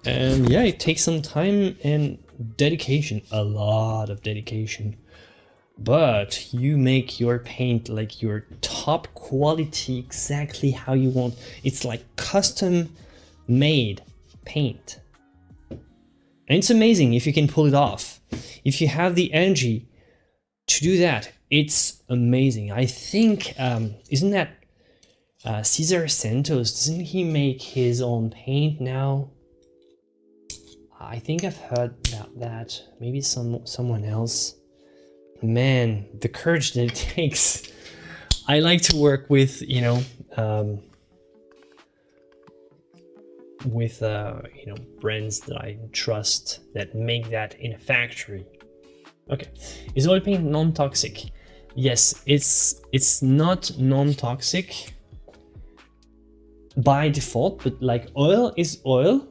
And yeah, it takes some time and dedication, a lot of dedication. But you make your paint like your top quality, exactly how you want. It's like custom made paint. And it's amazing if you can pull it off. If you have the energy to do that, it's amazing. I think, isn't that Cesar Santos? Doesn't he make his own paint now? I think I've heard about that. Maybe someone else. Man, the courage that it takes. I like to work with, you know, brands that I trust that make that in a factory. Okay, is oil paint non-toxic? Yes, it's not non-toxic by default, but like oil is oil,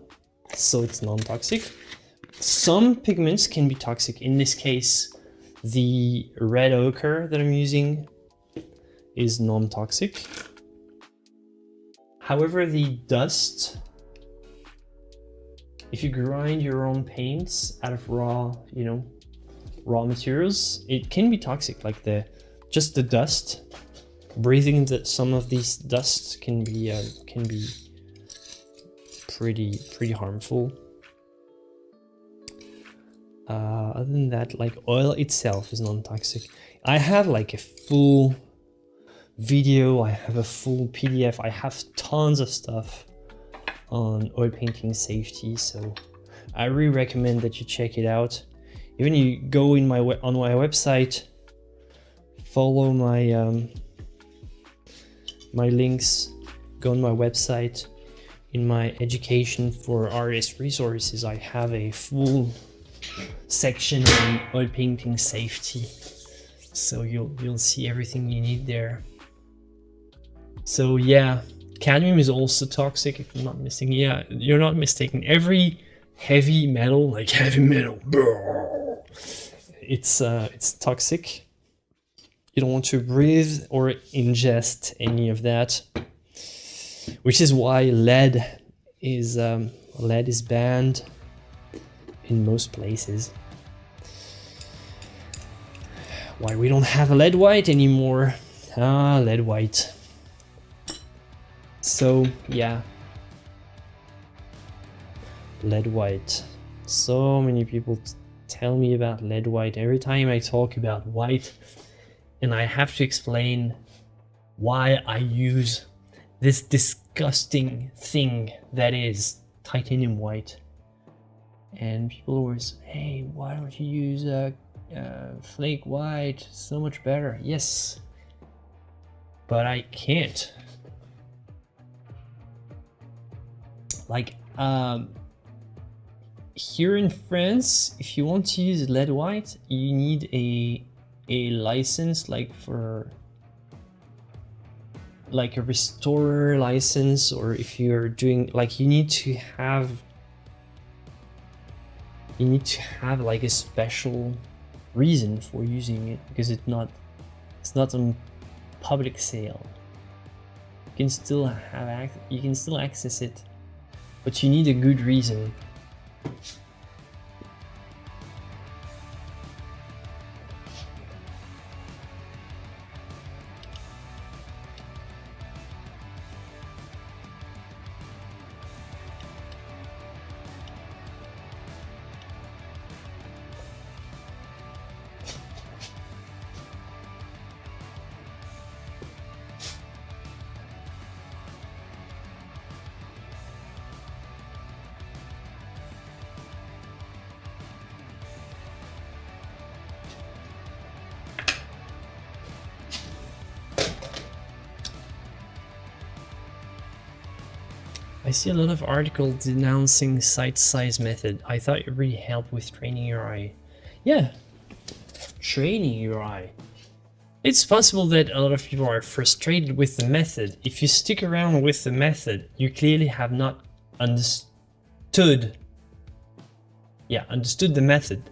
so it's non-toxic. Some pigments can be toxic. In this case, the red ochre that I'm using is non-toxic. However, the dust, if you grind your own paints out of raw materials, it can be toxic. Like just the dust, breathing some of these dust can be pretty harmful. Other than that, like oil itself is non-toxic. I have like a full video, I have a full PDF, I have tons of stuff on oil painting safety, so I really recommend that you check it out. Even you go on my website, follow my my links, go on my website. In my education for artist resources, I have a full section on oil painting safety, so you'll see everything you need there. So yeah, cadmium is also toxic, if I'm not mistaken. Yeah, you're not mistaken. Every heavy metal, like heavy metal, it's toxic. You don't want to breathe or ingest any of that, which is why lead is banned in most places. Why we don't have a lead white anymore? Ah, lead white. So yeah, lead white. So many people tell me about lead white every time I talk about white, and I have to explain why I use this disgusting thing that is titanium white. And people always, hey, why don't you use flake white? So much better. Yes, but I can't. Like here in France, if you want to use lead white, you need a license, like for like a restorer license, or if you're doing like you need to have like a special reason for using it, because it's not on public sale. You can still access it, but you need a good reason. see a lot of articles denouncing site size method. I thought it really helped with training your eye. Yeah, training your eye. It's possible that a lot of people are frustrated with the method. If you stick around with the method, you clearly have not understood. Yeah, understood the method.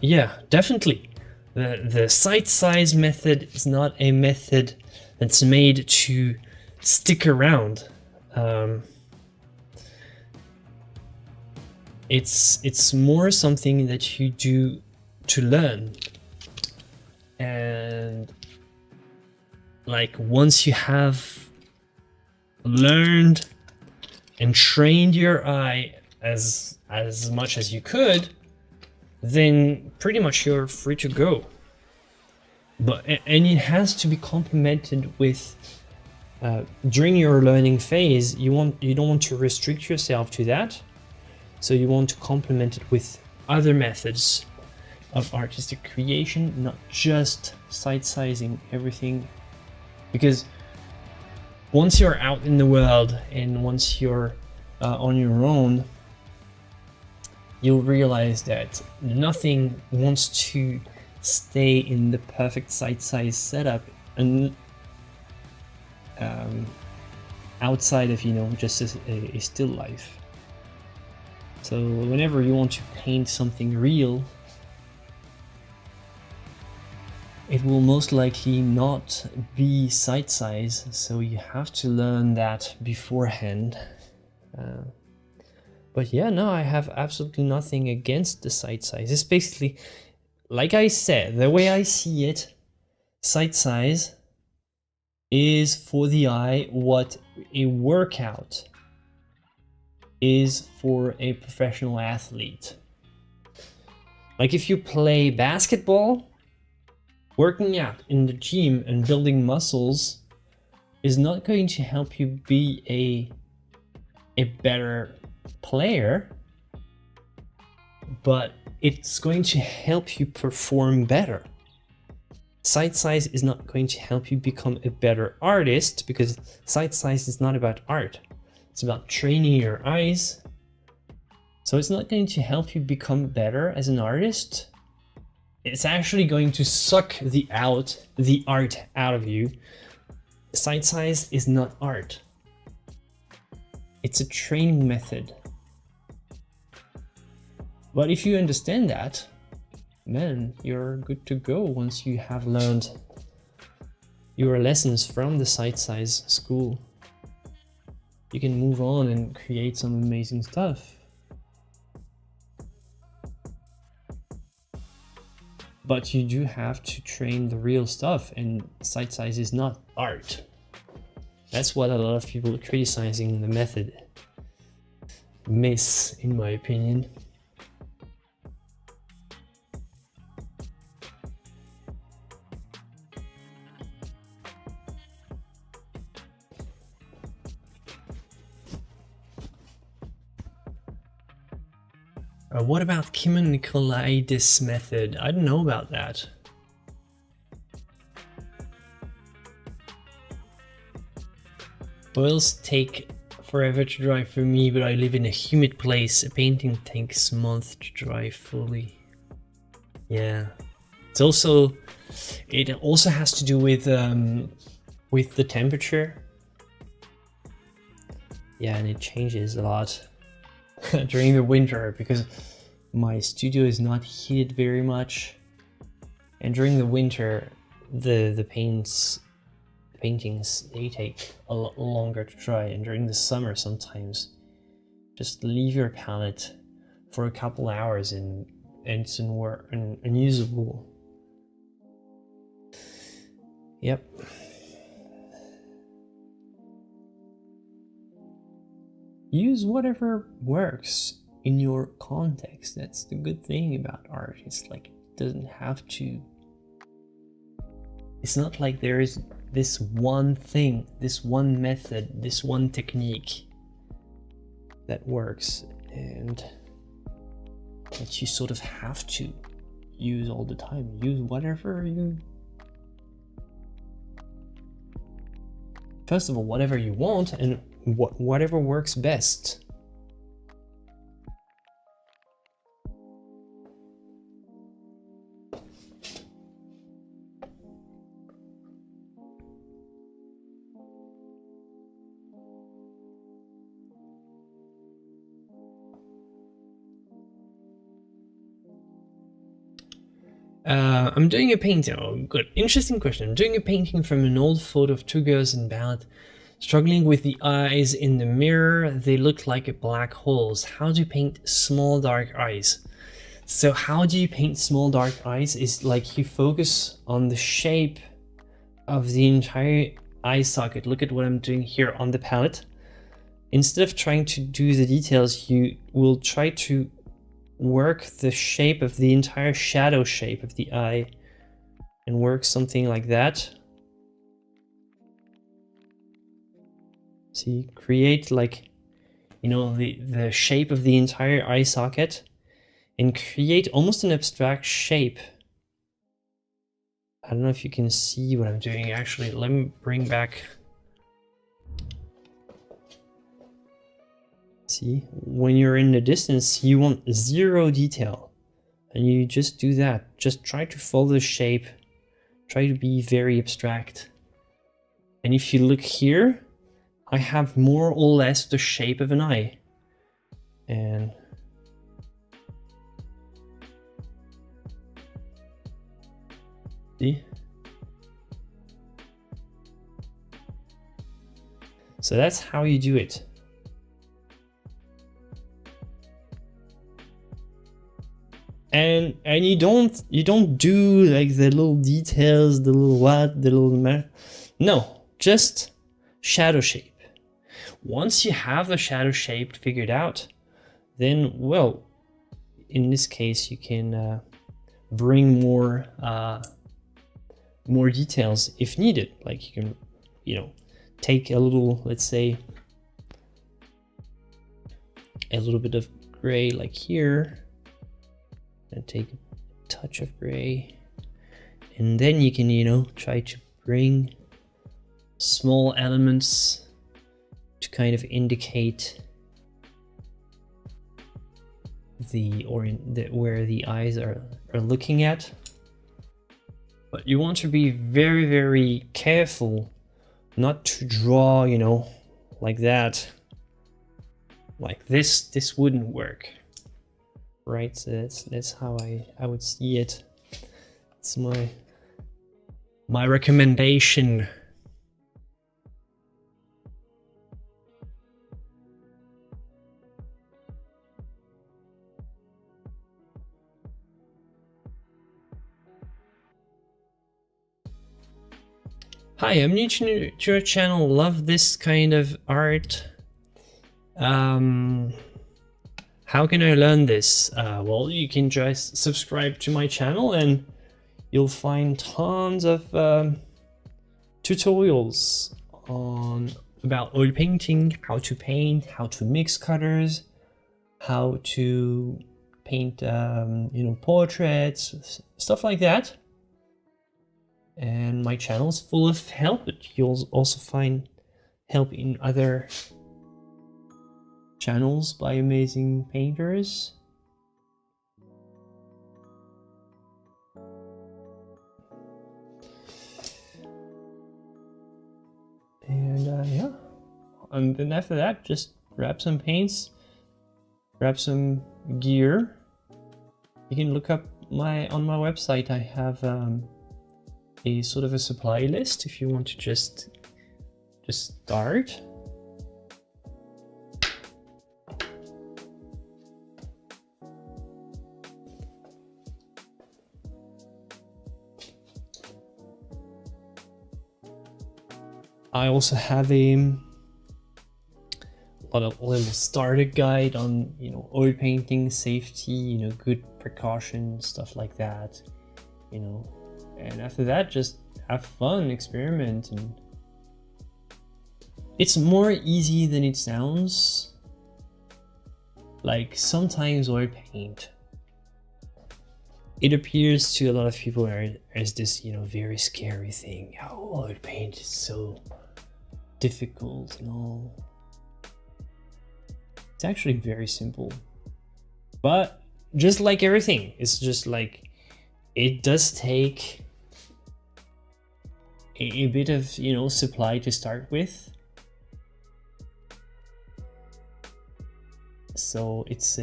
Yeah, definitely. The site size method is not a method that's made to stick around. It's more something that you do to learn. And like once you have learned and trained your eye as much as you could, then pretty much you're free to go. But and it has to be complemented with during your learning phase. You don't want to restrict yourself to that, so you want to complement it with other methods of artistic creation, not just site sizing everything, because once you're out in the world and once you're on your own, you'll realize that nothing wants to stay in the perfect site size setup and outside of, you know, just a still life. So whenever you want to paint something real, it will most likely not be site size, so you have to learn that beforehand. But yeah, no, I have absolutely nothing against the site size. It's basically, like I said, the way I see it, site size is for the eye what a workout is for a professional athlete. Like if you play basketball, working out in the gym and building muscles is not going to help you be a better player, but it's going to help you perform better. Site size is not going to help you become a better artist, because site size is not about art. It's about training your eyes. So it's not going to help you become better as an artist. It's actually going to suck the art out of you. Site size is not art. It's a training method. But if you understand that, man, you're good to go once you have learned your lessons from the site size school. You can move on and create some amazing stuff. But you do have to train the real stuff, and site size is not art. That's what a lot of people criticizing the method miss, in my opinion. What about chemical-itis method? I don't know about that. Oils take forever to dry for me, but I live in a humid place. A painting takes months to dry fully. Yeah. It also has to do with the temperature. Yeah, and it changes a lot during the winter, because my studio is not heated very much, and during the winter the paintings, they take a lot longer to dry, and during the summer sometimes just leave your palette for a couple hours and it's unusable. Yep. Use whatever works in your context. That's the good thing about art. It's like, it doesn't have to. It's not like there is this one thing, this one method, this one technique that works and that you sort of have to use all the time. Use whatever First of all, whatever you want and whatever works best. I'm doing a painting. Oh, good. Interesting question. I'm doing a painting from an old photo of two girls in bed, struggling with the eyes in the mirror. They look like black holes. How do you paint small dark eyes? So how do you paint small dark eyes is like you focus on the shape of the entire eye socket. Look at what I'm doing here on the palette. Instead of trying to do the details, you will try to work the shape of the entire shadow shape of the eye and work something like that. See, create like, you know, the shape of the entire eye socket and create almost an abstract shape. I don't know if you can see what I'm doing. Actually, let me bring back. See, when you're in the distance, you want zero detail, and you just do that. Just try to follow the shape, try to be very abstract. And if you look here, I have more or less the shape of an eye. And see? So that's how you do it. And you don't do like the little details, the little what, the little no, just shadow shape. Once you have the shadow shape figured out, then, well, in this case you can bring more details if needed. Like you can, you know, take a little, let's say, a little bit of gray like here, and take a touch of gray, and then you can, you know, try to bring small elements to kind of indicate where the eyes are looking at. But you want to be very, very careful not to draw, you know, like that. Like this wouldn't work. Right, so that's how I would see it. It's my recommendation. Hi, I'm new to your channel. Love this kind of art. How can I learn this? Well, you can just subscribe to my channel and you'll find tons of tutorials about oil painting, how to paint, how to mix colors, how to paint, you know, portraits, stuff like that. And my channel is full of help, but you'll also find help in other channels by amazing painters. And yeah, and then after that, just grab some paints, grab some gear. You can look up on my website. I have a sort of a supply list if you want to just start. I also have a little starter guide on, you know, oil painting, safety, you know, good precautions, stuff like that, you know. And after that, just have fun, experiment, and it's more easy than it sounds. Like sometimes oil paint, it appears to a lot of people as this, you know, very scary thing. Oh, oil paint is so difficult and all. It's actually very simple. But just like everything, it's just like it does take a bit of, you know, supply to start with. So it's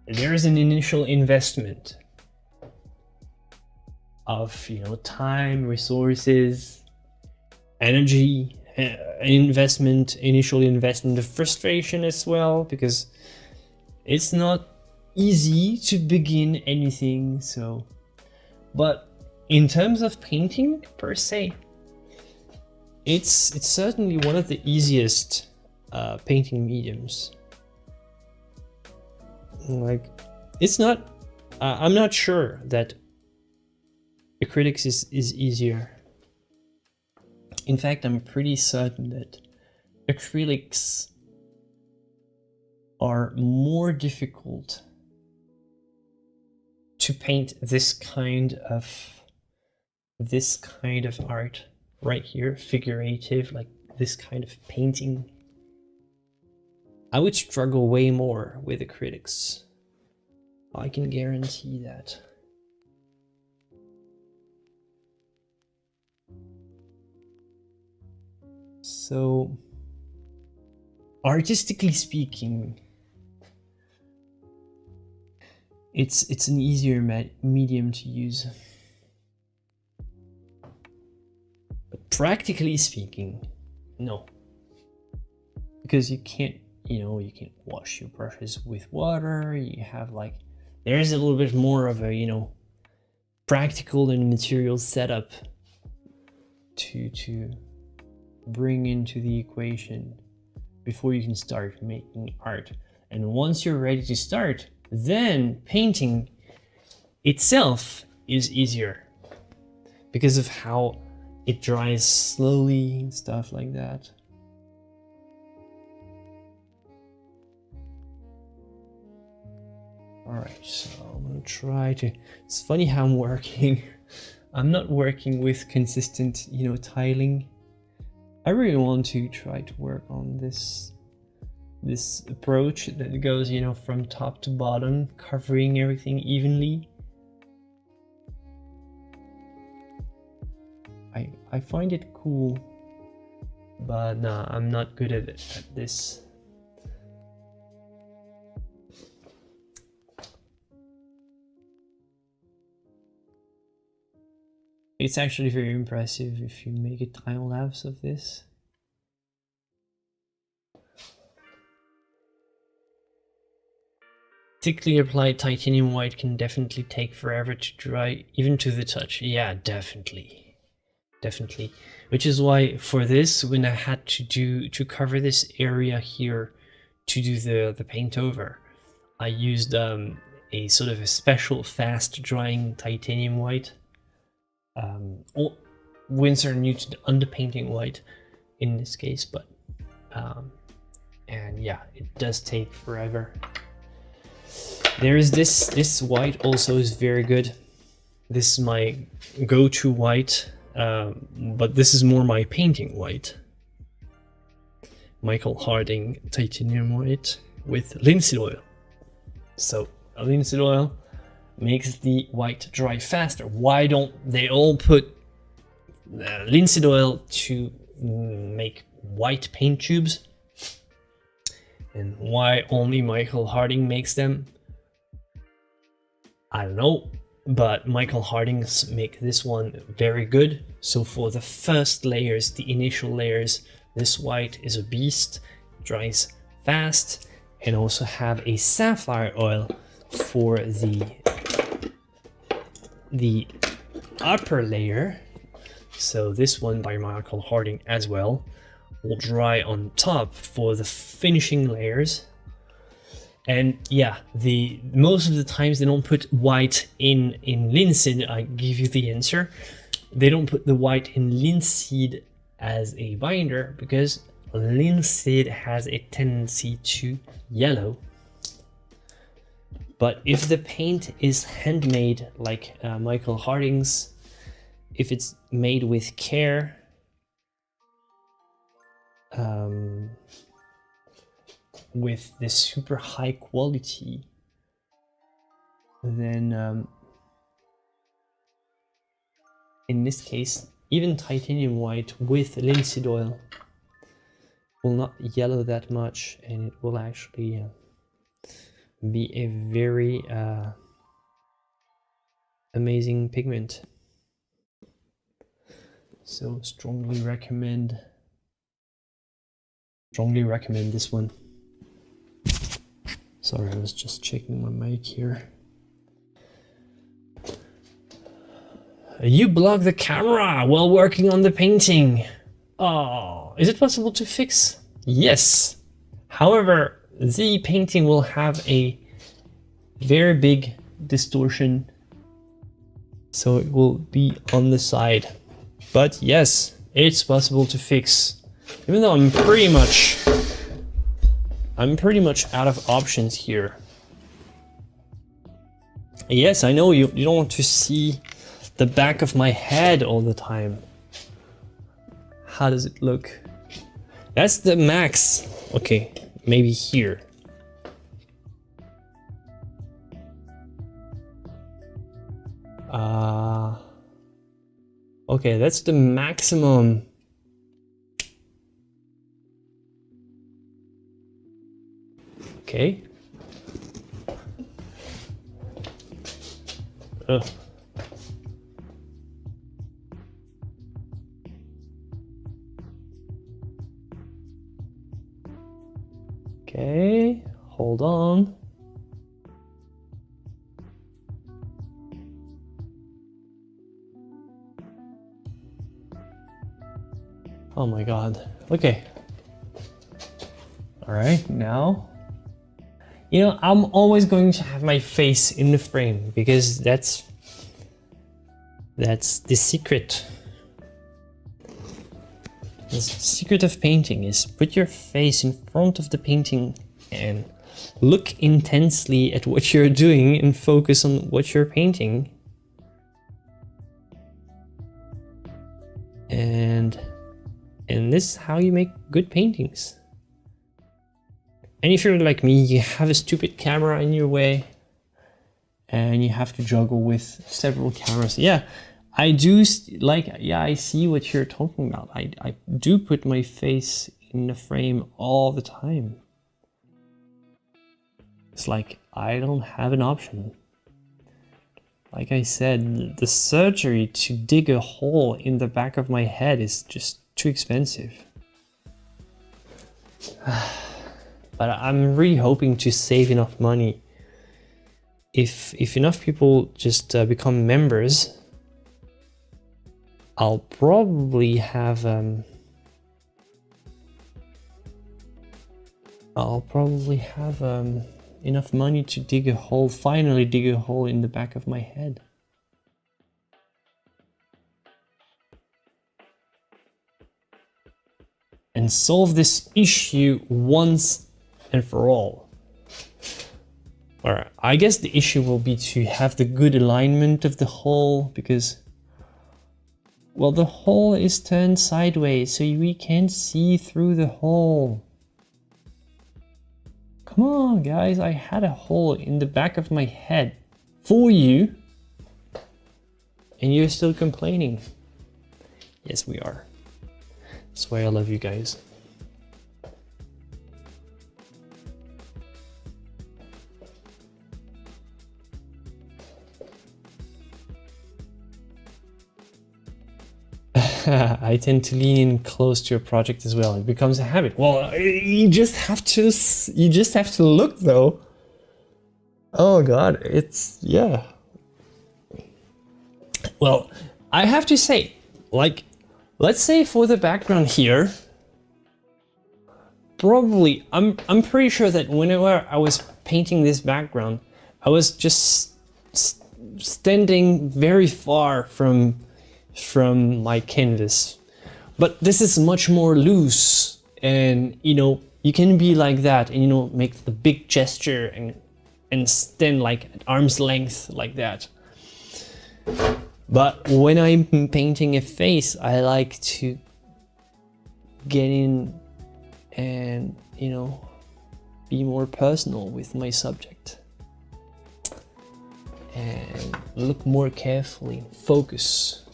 there's an initial investment of, you know, time, resources, energy, initial investment of frustration as well, because it's not easy to begin anything. So, but in terms of painting per se, it's certainly one of the easiest painting mediums. Like, it's not, I'm not sure that acrylics is easier. In fact, I'm pretty certain that acrylics are more difficult to paint this kind of art right here, figurative, like this kind of painting. I would struggle way more with acrylics. I can guarantee that. So, artistically speaking, it's an easier medium to use. But practically speaking, no. Because you can't, you know, you can't wash your brushes with water. You have like, there's a little bit more of a, you know, practical and material setup to bring into the equation before you can start making art. And once you're ready to start, then painting itself is easier because of how it dries slowly and stuff like that. Alright, so I'm gonna try to, it's funny how I'm working. I'm not working with consistent, you know, tiling. I really want to try to work on this approach that goes, you know, from top to bottom, covering everything evenly. I find it cool, but nah, I'm not good at this. It's actually very impressive if you make a time lapse of this. Thickly applied titanium white can definitely take forever to dry, even to the touch. Yeah, definitely. Definitely. Which is why for this, when I had to cover this area here to do the paint over, I used a sort of a special fast drying titanium white. Winsor Newton underpainting white in this case, but and yeah, it does take forever. There is this white also is very good. This is my go-to white, but this is more my painting white. Michael Harding titanium white with linseed oil. So a linseed oil makes the white dry faster. Why don't they all put linseed oil to make white paint tubes? And why only Michael Harding makes them? I don't know, but Michael Harding's make this one very good. So for the first layers, the initial layers, this white is a beast, dries fast, and also have a sapphire oil for the upper layer. So this one by Michael Harding as well will dry on top for the finishing layers. And yeah, most of the times they don't put white in linseed. I give you the answer. They don't put the white in linseed as a binder because linseed has a tendency to yellow. But if the paint is handmade, like Michael Harding's, if it's made with care, with this super high quality, then in this case, even titanium white with linseed oil will not yellow that much, and it will actually be a very amazing pigment. So strongly recommend this one. Sorry, I was just checking my mic here. You blocked the camera while working on the painting. Oh, is it possible to fix? Yes. However, the painting will have a very big distortion, so it will be on the side. But yes, it's possible to fix. Even though I'm pretty much out of options here. Yes, I know you don't want to see the back of my head all the time. How does it look? That's the max. Okay, maybe here. Okay, that's the maximum. Okay. Ugh. Okay, hold on. Oh my god. Okay. All right, now. You know, I'm always going to have my face in the frame because that's the secret. The secret of painting is put your face in front of the painting and look intensely at what you're doing and focus on what you're painting. And this is how you make good paintings. And if you're like me, you have a stupid camera in your way and you have to juggle with several cameras. Yeah, I do I see what you're talking about. I do put my face in the frame all the time. It's like I don't have an option. Like I said, the surgery to dig a hole in the back of my head is just too expensive. But I'm really hoping to save enough money. If enough people just become members, I'll probably have enough money to dig a hole, finally dig a hole in the back of my head. And solve this issue once and for all. Alright, I guess the issue will be to have the good alignment of the hole, because, well, the hole is turned sideways, so we can't see through the hole. Come on, guys, I had a hole in the back of my head for you, and you're still complaining. Yes, we are. That's why I love you guys. I tend to lean in close to a project as well. It becomes a habit. Well, you just have to look though. Oh god, it's, yeah. Well, I have to say, like, let's say for the background here, probably, I'm pretty sure that whenever I was painting this background, I was just standing very far from my canvas. But this is much more loose, and you know, you can be like that and, you know, make the big gesture and stand like at arm's length like that. But when I'm painting a face, I like to get in and, you know, be more personal with my subject. And look more carefully. Focus.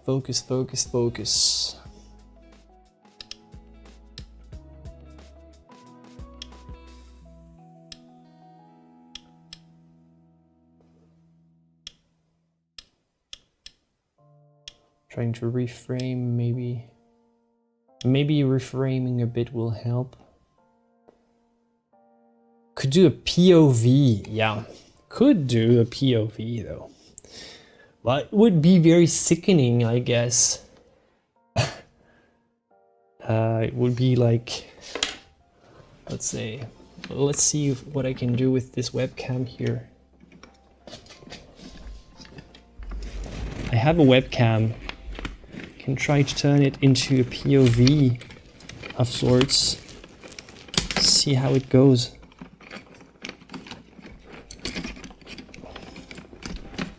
Focus, focus, focus. Trying to reframe, maybe reframing a bit will help. Could do a POV, yeah. Could do a POV though. Well, it would be very sickening, I guess. It would be like, let's see what I can do with this webcam here. I have a webcam. Can try to turn it into a POV of sorts. See how it goes.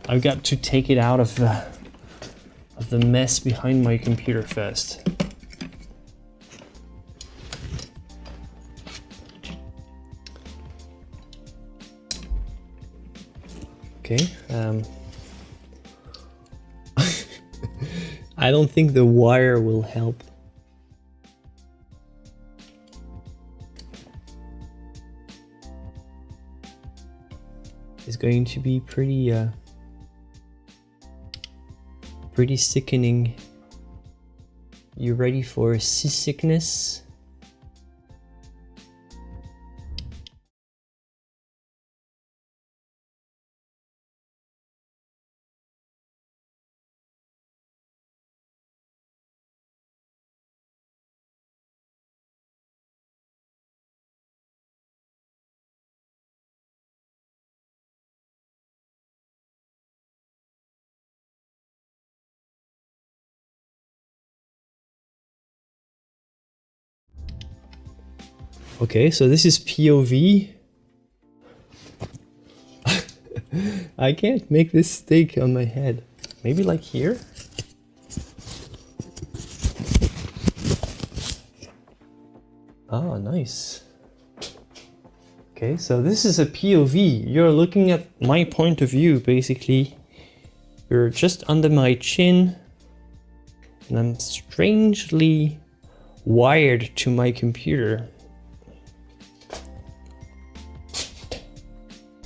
I've got to take it out of the mess behind my computer first. Okay. I don't think the wire will help. It's going to be pretty sickening. You ready for seasickness? Okay, so this is POV. I can't make this stick on my head. Maybe like here? Oh, nice. Okay, so this is a POV. You're looking at my point of view, basically. You're just under my chin, and I'm strangely wired to my computer.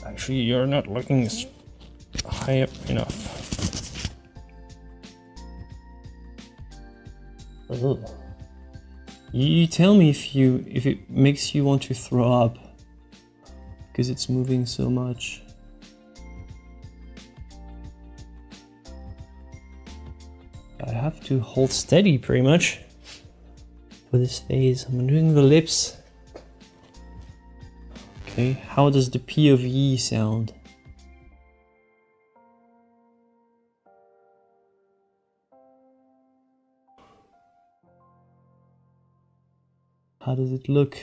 Actually, you're not looking high up enough. Oh. You tell me if it makes you want to throw up, because it's moving so much. I have to hold steady pretty much for this phase. I'm doing the lips. Okay, how does the POV sound? How does it look?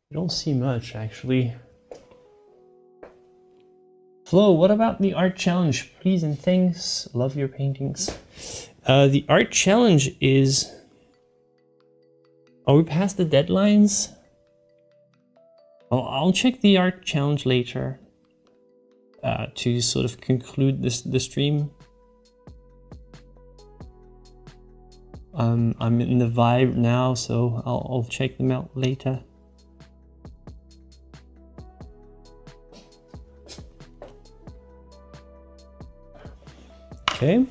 I don't see much actually. Flo, what about the art challenge? Please and thanks. Love your paintings. The art challenge is... Are we past the deadlines? Oh, I'll check the art challenge later to sort of conclude the stream. I'm in the vibe now, so I'll check them out later. Okay.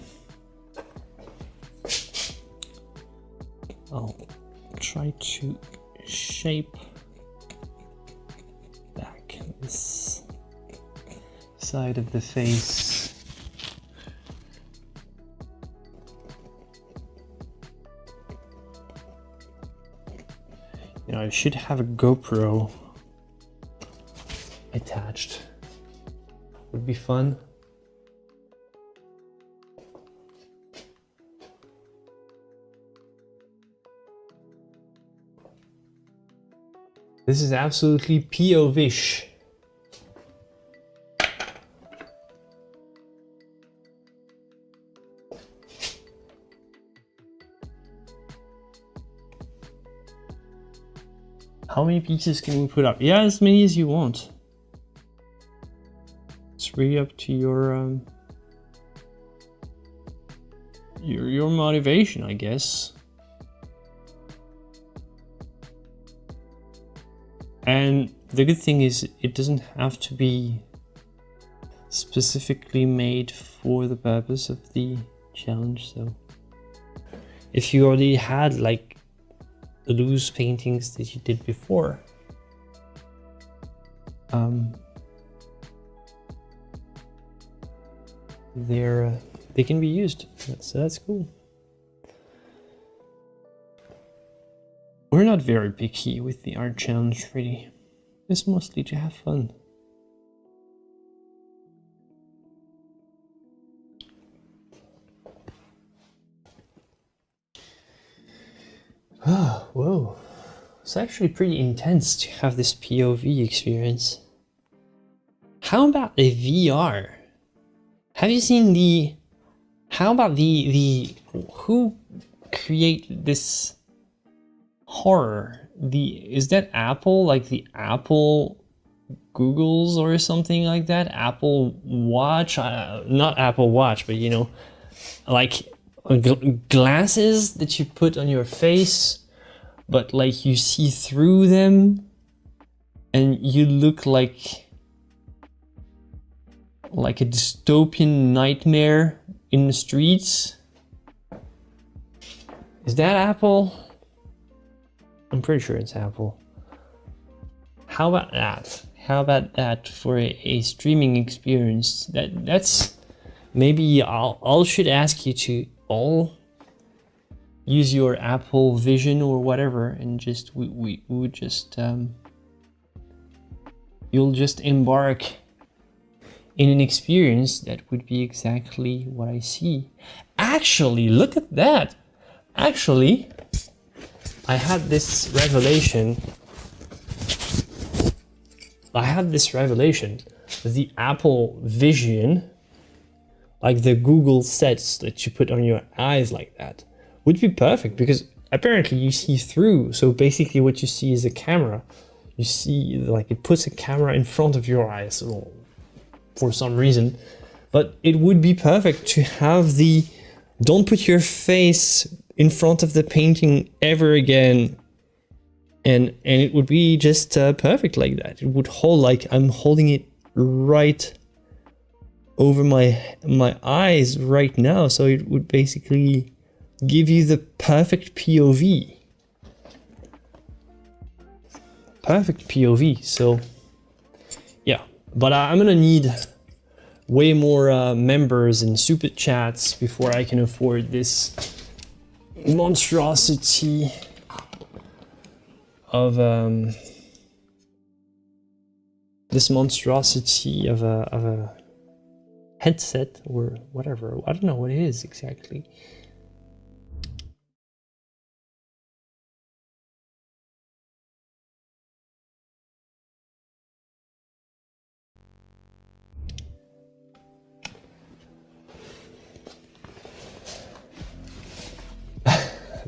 I'll try to shape back this side of the face. You know, I should have a GoPro attached. Would be fun. This is absolutely POV-ish. How many pieces can we put up? Yeah, as many as you want. It's really up to your motivation, I guess. And the good thing is it doesn't have to be specifically made for the purpose of the challenge. So if you already had like loose paintings that you did before, they can be used. So that's cool. We're not very picky with the art challenge, really. It's mostly to have fun. Oh, whoa. It's actually pretty intense to have this POV experience. How about a VR? Have you seen the... How about the who create this horror? Is that Apple? Like the Apple Googles or something like that? Apple Watch? Not Apple Watch, but you know, like glasses that you put on your face, but like you see through them and you look like a dystopian nightmare in the streets. Is that Apple? I'm pretty sure it's Apple. How about that? How about that for a streaming experience? That's maybe I should ask you to all use your Apple Vision or whatever, and just we would just you'll just embark in an experience that would be exactly what I see. Actually, look at that. Actually, I had this revelation. The Apple Vision, like the Google sets that you put on your eyes like that, would be perfect because apparently you see through. So basically what you see is a camera. You see, like, it puts a camera in front of your eyes for some reason. But it would be perfect to have the don't put your face in front of the painting ever again. And it would be just perfect like that. It would hold, like I'm holding it right over my eyes right now. So it would basically give you the perfect POV. Perfect POV. So yeah, but I'm gonna need way more members and super chats before I can afford this monstrosity of a headset or whatever. I don't know what it is exactly.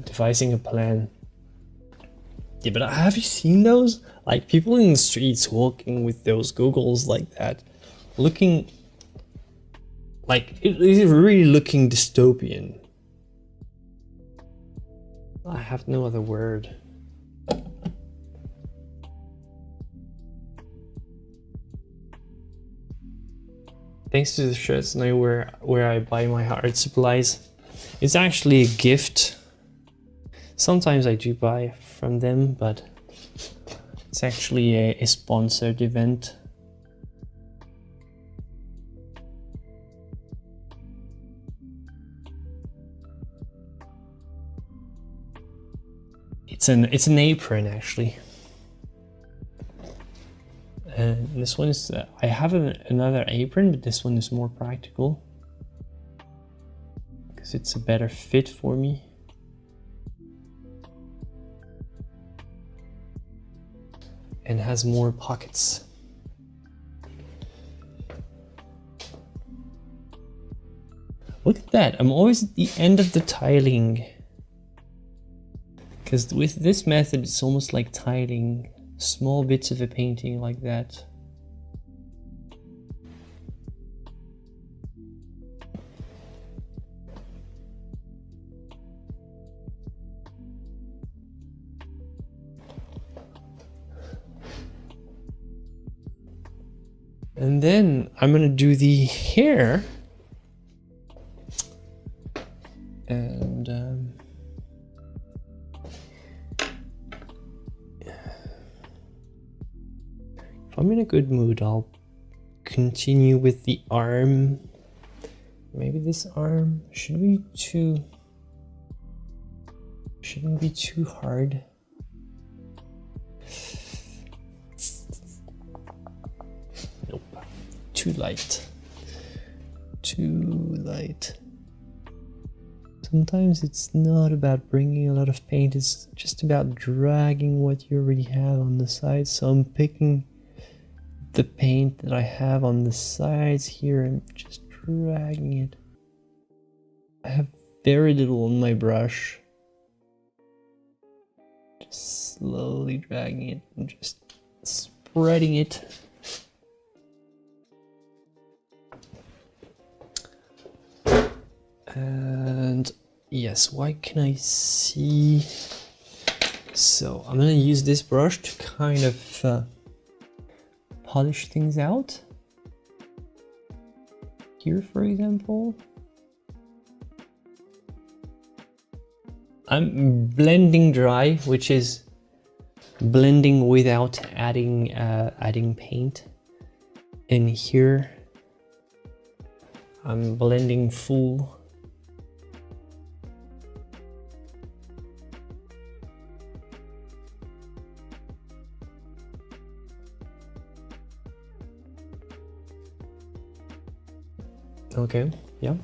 Devising a plan. Yeah, but have you seen those? Like people in the streets walking with those goggles like that, looking like it is really looking dystopian. I have no other word. Thanks to the shirts now where I buy my art supplies. It's actually a gift. Sometimes I do buy from them, but it's actually a sponsored event. It's an apron actually. And this one is I have another apron, but this one is more practical because it's a better fit for me. And has more pockets. Look at that, I'm always at the end of the tiling. Because with this method, it's almost like tiling small bits of a painting like that. And then I'm gonna do the hair. And if I'm in a good mood, I'll continue with the arm. Maybe this arm shouldn't be too hard. Nope, too light. Too light. Sometimes it's not about bringing a lot of paint, it's just about dragging what you already have on the side. So I'm picking the paint that I have on the sides here and just dragging it. I have very little on my brush. Just slowly dragging it and just spreading it. And yes, why can I see? So I'm gonna use this brush to kind of polish things out. Here, for example. I'm blending dry, which is blending without adding adding paint. And here I'm blending full. Okay, yeah.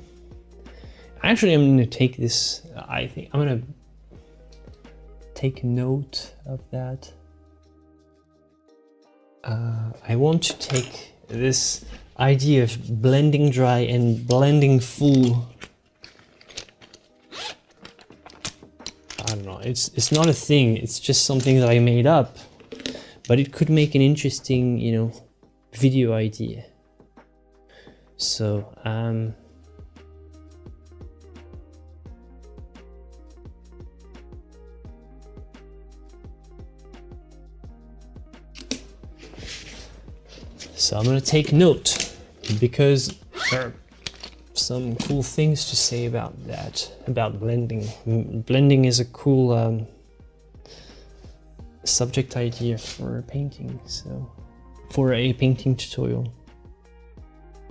Actually, I'm gonna take this, I think I'm gonna take note of that. I want to take this idea of blending dry and blending full. I don't know, it's not a thing, it's just something that I made up, but it could make an interesting, you know, video idea. So, so I'm gonna take note because there are some cool things to say about that, about blending. Blending is a cool subject idea for a painting, so for a painting tutorial.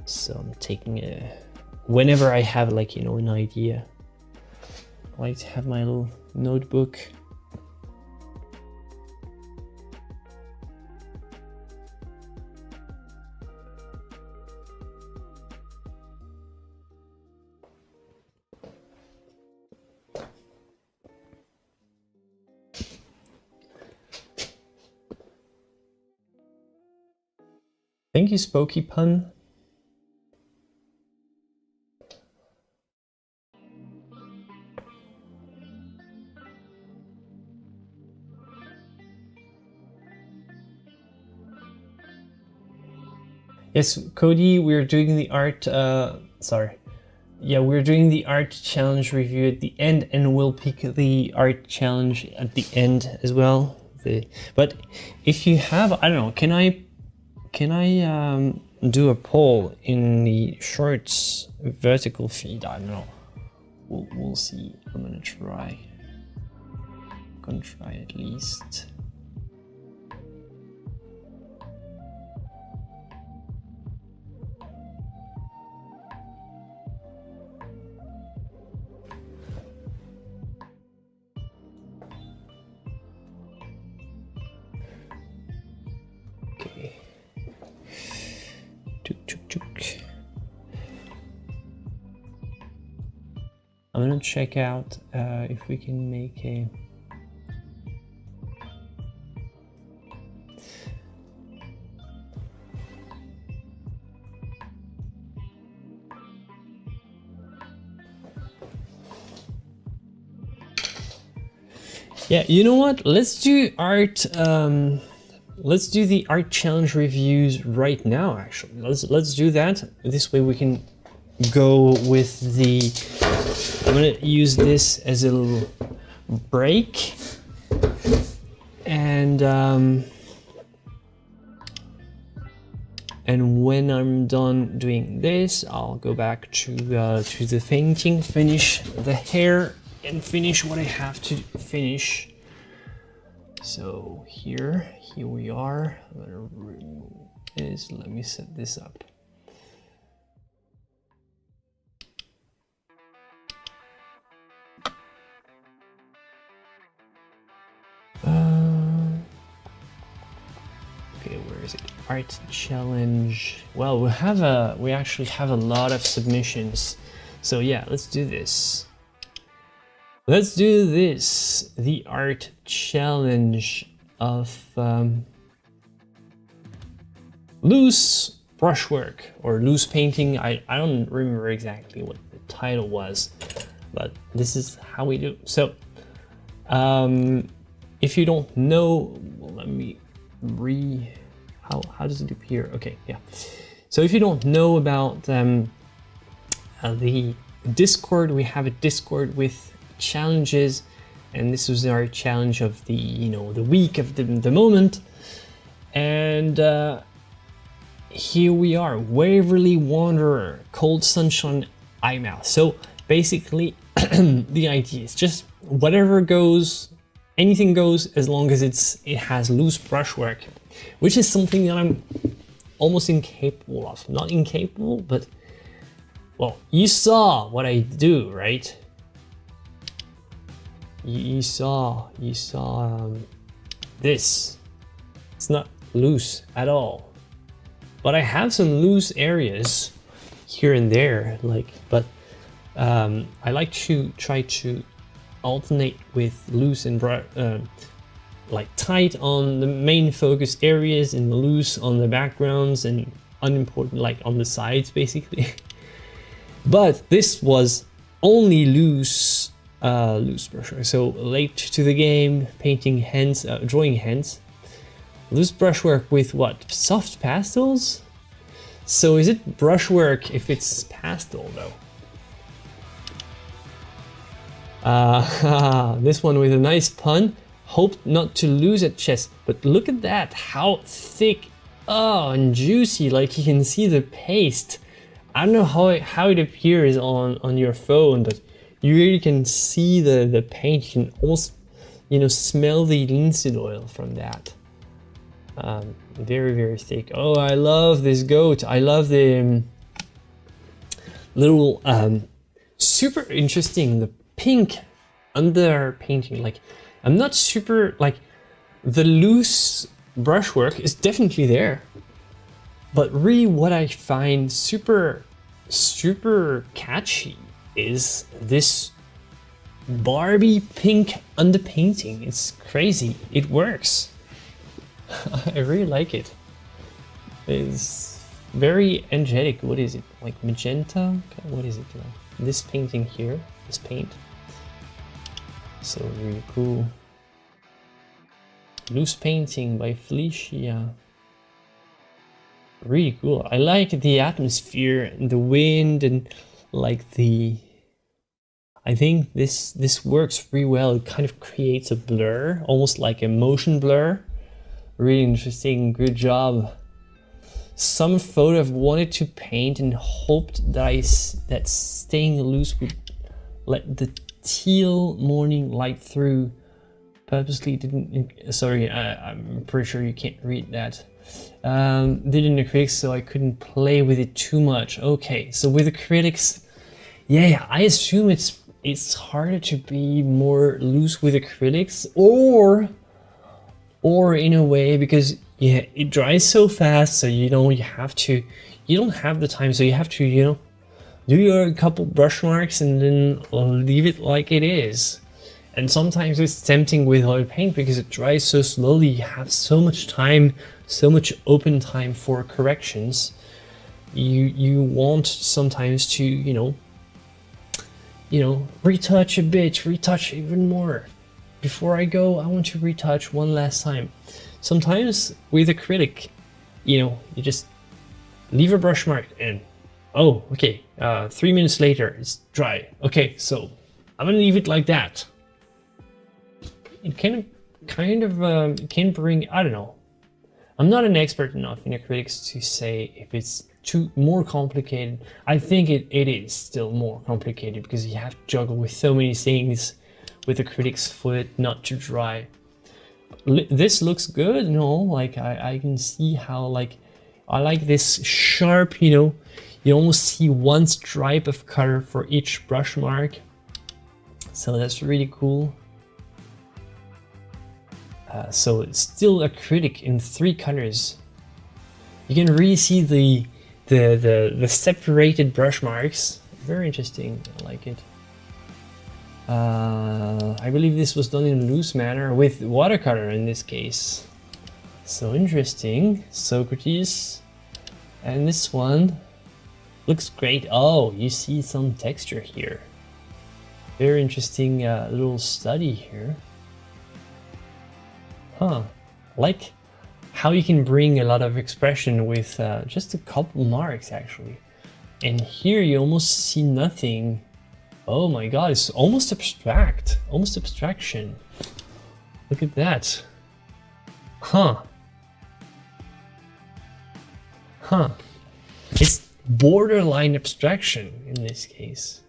So I'm taking whenever I have, like, you know, an idea, I like to have my little notebook. Thank you, Spooky Pun. Yes, Cody, we're doing the art, sorry. Yeah, we're doing the art challenge review at the end, and we'll pick the art challenge at the end as well. But if you have, I don't know, can I do a poll in the shorts vertical feed? I don't know. We'll see. I'm gonna try. At least. Okay. I'm gonna check out if we can make a Yeah, you know what? Let's do art. Let's do the art challenge reviews right now. Actually, let's do that. This way we can go with the. I'm gonna use this as a little break, and when I'm done doing this, I'll go back to the painting, finish the hair, and finish what I have to finish. So here we are. I'm gonna remove this. Let me set this up. Okay, where is it? Art challenge. Well, we actually have a lot of submissions. So yeah, let's do this. Let's do this. The art challenge of loose brushwork or loose painting. I don't remember exactly what the title was, but this is how we do. So if you don't know, well, let me how does it appear? Okay, yeah. So if you don't know about the Discord, we have a Discord with challenges, and this was our challenge of the the week of the moment, and here we are, Waverly Wanderer, Cold Sunshine Eye Mouth. So basically the idea is just whatever goes, anything goes, as long as it has loose brushwork, which is something that I'm almost incapable of. Not incapable, but well, you saw what I do, right? You saw this. It's not loose at all, but I have some loose areas here and there, but I like to try to alternate with loose and like tight on the main focus areas and loose on the backgrounds and unimportant like on the sides basically. But this was only loose brushwork. So late to the game, painting hands, drawing hands. Loose brushwork with what? Soft pastels? So is it brushwork if it's pastel though? This one with a nice pun. Hope not to lose at chess, but look at that, how thick, and juicy, like you can see the paste. I don't know how it appears on your phone, but you really can see the paint. You can almost, smell the linseed oil from that. Very, very thick. Oh, I love this goat. I love the little, super interesting, the pink under painting. Like, I'm not super, like, the loose brushwork is definitely there, but really what I find super catchy is this Barbie pink underpainting. It's crazy. It works. I really like it. It's very energetic. What is it? Like magenta? What is it? This painting here, this paint. So really cool. Loose painting by Felicia. Really cool. I like the atmosphere and the wind and like I think this works really well. It kind of creates a blur, almost like a motion blur. Really interesting. Good job. Some photo I've wanted to paint and hoped that staying loose would let the teal morning light through. Purposely didn't. Sorry, I'm pretty sure you can't read that. Did in acrylics, so I couldn't play with it too much. Okay, so with acrylics, yeah, I assume it's harder to be more loose with acrylics, or in a way, because yeah, it dries so fast, so you don't have the time, so you have to do your couple brush marks and then leave it like it is. And sometimes it's tempting with oil paint because it dries so slowly. You have so much time, so much open time for corrections. You want sometimes to retouch a bit, retouch even more. before I go, I want to retouch one last time. Sometimes with acrylic, you know, you just leave a brush mark and oh, okay, 3 minutes later it's dry. Okay, so I'm gonna leave it like that. It can can bring, I don't know. I'm not an expert enough in acrylics to say if it's too more complicated. I think it is still more complicated because you have to juggle with so many things with acrylics for it not to dry. This looks good, you know, like I can see how, like, I like this sharp, you know, you almost see one stripe of color for each brush mark. So that's really cool. So it's still acrylic in 3 colors. You can really see the separated brush marks. Very interesting, I like it. I believe this was done in a loose manner with watercolor in this case. So interesting. Socrates. And this one looks great. Oh, you see some texture here. Very interesting little study here. Huh. Like how you can bring a lot of expression with just a couple marks actually. And here you almost see nothing. Oh my god, it's almost abstract. Almost abstraction. Look at that. Huh. Huh. It's borderline abstraction in this case.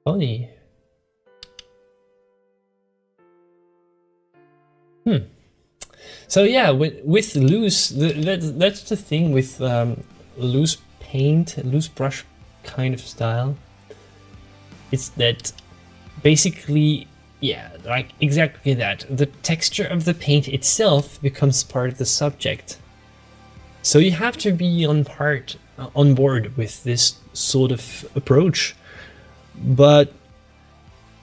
Funny. So yeah, with loose, that's the thing with loose paint, loose brush kind of style. It's that basically, yeah, like exactly that. The texture of the paint itself becomes part of the subject. So you have to be on board with this sort of approach. But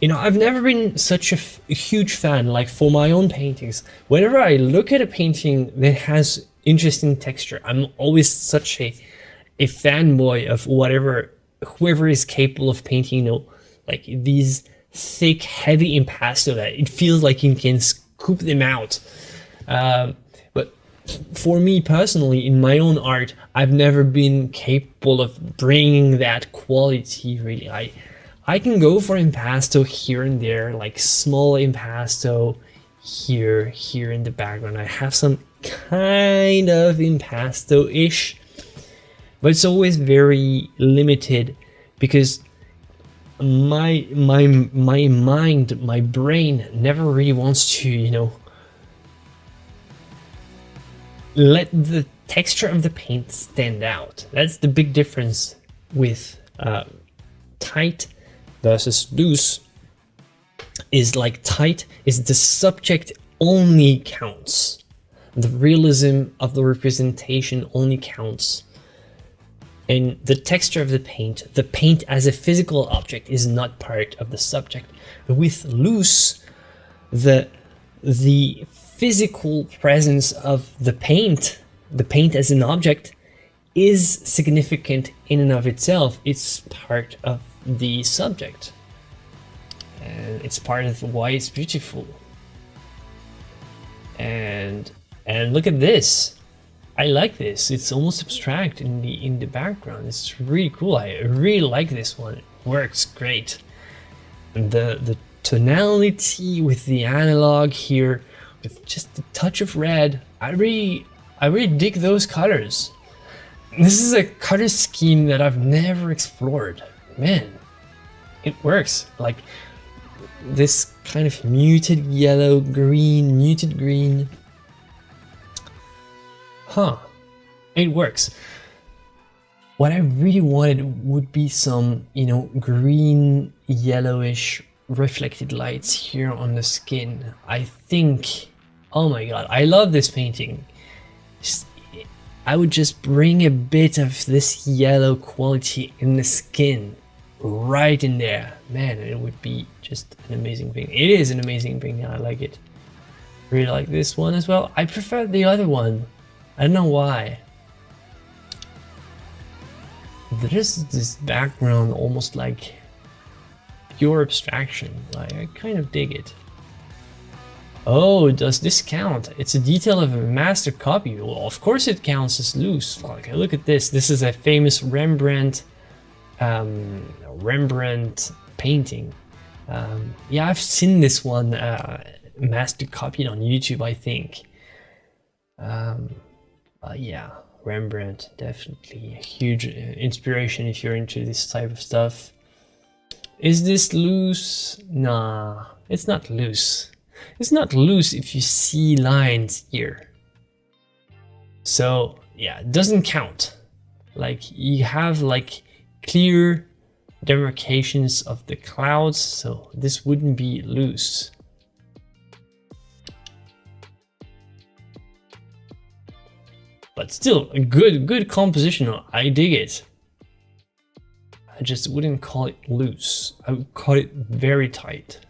you know, I've never been such a huge fan, like for my own paintings. Whenever I look at a painting that has interesting texture, I'm always such a fanboy of whoever is capable of painting, you know, like these thick, heavy impasto that it feels like you can scoop them out. But for me personally, in my own art, I've never been capable of bringing that quality, really. I can go for impasto here and there, like small impasto here in the background. I have some kind of impasto-ish, but it's always very limited because my mind, my brain never really wants to, you know, let the texture of the paint stand out. That's the big difference with tight versus loose. Is like tight is the subject only counts. The realism of the representation only counts. And the texture of the paint as a physical object is not part of the subject. With loose, the physical presence of the paint as an object is significant in and of itself. It's part of the subject. And it's part of why it's beautiful. And look at this. I like this. It's almost abstract in the background. It's really cool. I really like this one. It works great. And the tonality with the analog here, with just a touch of red, I really dig those colors. This is a color scheme that I've never explored. Man, it works. Like this kind of muted yellow, green, muted green. Huh, it works. What I really wanted would be some, you know, green, yellowish reflected lights here on the skin. I think, oh my god, I love this painting. I would just bring a bit of this yellow quality in the skin right in there. Man, it would be just an amazing thing. It is an amazing thing. I like it. Really like this one as well. I prefer the other one. I don't know why. There's this background almost like pure abstraction. Like, I kind of dig it. Oh, does this count? It's a detail of a master copy. Well, of course it counts as loose. Like, look at this. This is a famous Rembrandt painting. Yeah, I've seen this one master copied on YouTube, I think. Yeah, Rembrandt, definitely a huge inspiration if you're into this type of stuff. Is this loose? Nah, it's not loose. It's not loose if you see lines here. So yeah, it doesn't count. Like, you have like clear demarcations of the clouds, so this wouldn't be loose. But still, a good composition. I dig it. I just wouldn't call it loose. I would call it very tight.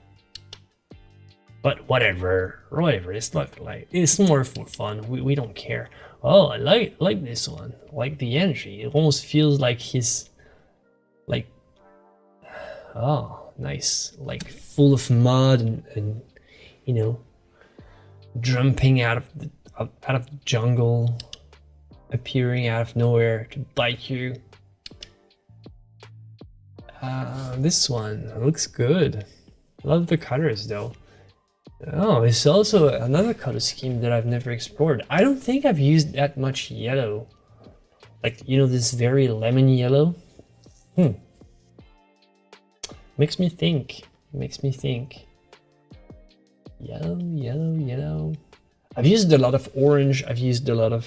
But whatever. It's not like, it's more for fun. We don't care. Oh, I like this one. I like the energy. It almost feels like he's like, oh, nice. Like full of mud and you know, jumping out of the jungle, appearing out of nowhere to bite you. This one looks good. Love the colors though. Oh, it's also another color scheme that I've never explored. I don't think I've used that much yellow. Like, you know, this very lemon yellow. Makes me think. Yellow. I've used a lot of orange. I've used a lot of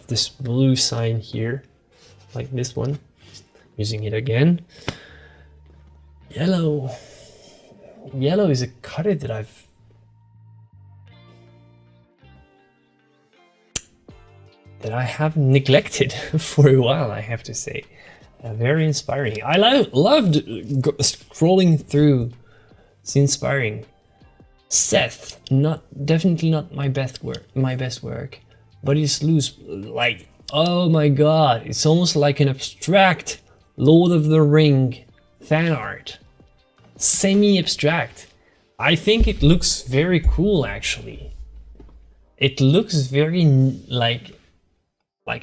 this blue sign here. Like this one. Using it again. Yellow is a color that I have neglected for a while, I have to say. Very inspiring. I loved scrolling through. It's inspiring. Seth, definitely not my best work, but it's loose. Like, oh my god, it's almost like an abstract Lord of the Ring fan art. Semi-abstract. I think it looks very cool, actually. It looks very like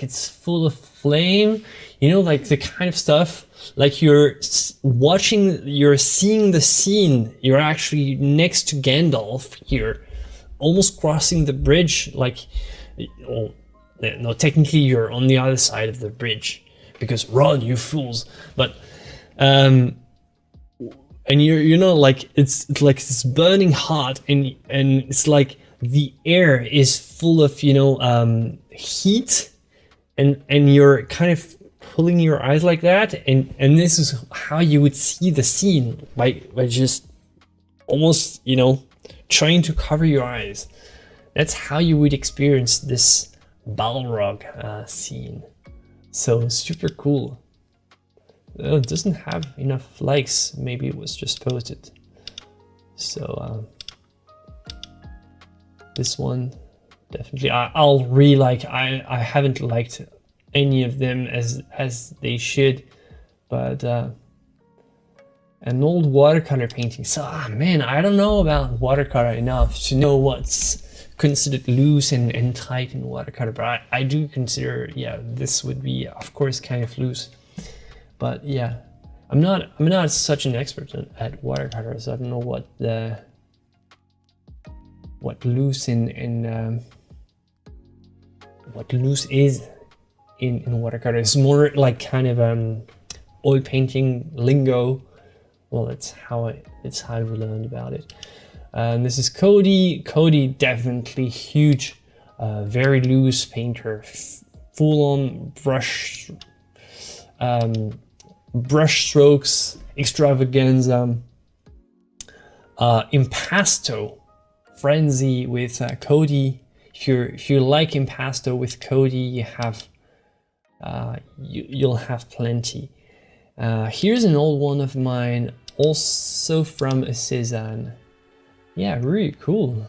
it's full of flame, you know, like the kind of stuff, like you're seeing the scene, you're actually next to Gandalf here, almost crossing the bridge, like, oh, no, technically you're on the other side of the bridge, because run, you fools, but, and you know, like, it's like it's burning hot, and it's like the air is full of, you know, heat, and you're kind of pulling your eyes like that, and this is how you would see the scene, by just almost, you know, trying to cover your eyes. That's how you would experience this Balrog scene. So super cool. It doesn't have enough likes. Maybe it was just posted. So this one definitely I'll re-like. I haven't liked any of them as they should, but an old watercolor painting. So man, I don't know about watercolor enough to know what's considered loose and tight in watercolor, but I do consider, yeah, this would be of course kind of loose. But yeah, I'm not such an expert at watercolor, so I don't know what loose what loose is in watercolor. It's more like kind of oil painting lingo. Well, it's how we learned about it. And this is Cody. Cody, definitely huge, very loose painter, full on brush strokes, extravaganza, impasto frenzy with Cody. If you like impasto with Cody, you have you'll have plenty. Here's an old one of mine, also from a Cézanne. Yeah, really cool.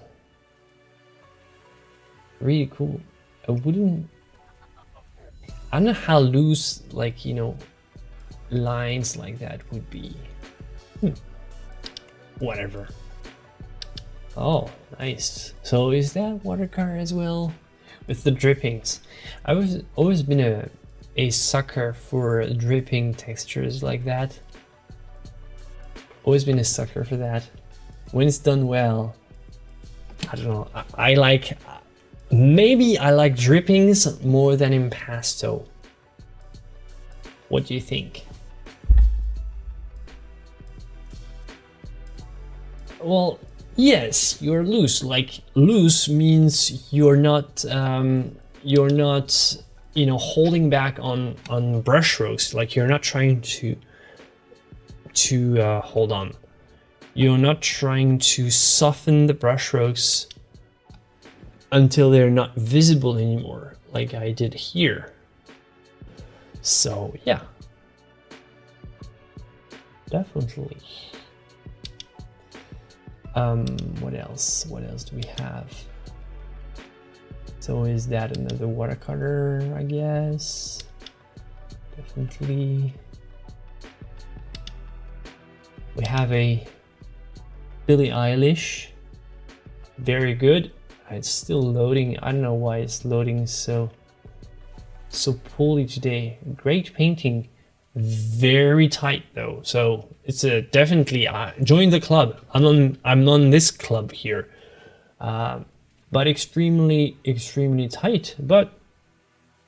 Really cool. I don't know how loose, like, you know, lines like that would be. whatever. Oh, nice. So is that watercolor as well? With the drippings. I've always been a sucker for dripping textures like that. Always been a sucker for that. When it's done well, I don't know, I like, maybe I like drippings more than impasto. What do you think? Well, yes, you're loose. Like loose means you're not, you know, holding back on brush strokes. Like you're not trying to hold on. You're not trying to soften the brush strokes until they're not visible anymore, like I did here. So yeah, definitely. What else? What else do we have? So is that another watercolor, I guess? Definitely. We have a Billie Eilish. Very good. It's still loading. I don't know why it's loading so poorly today. Great painting. Very tight though. So it's a definitely join the club. I'm on this club here. But extremely tight. But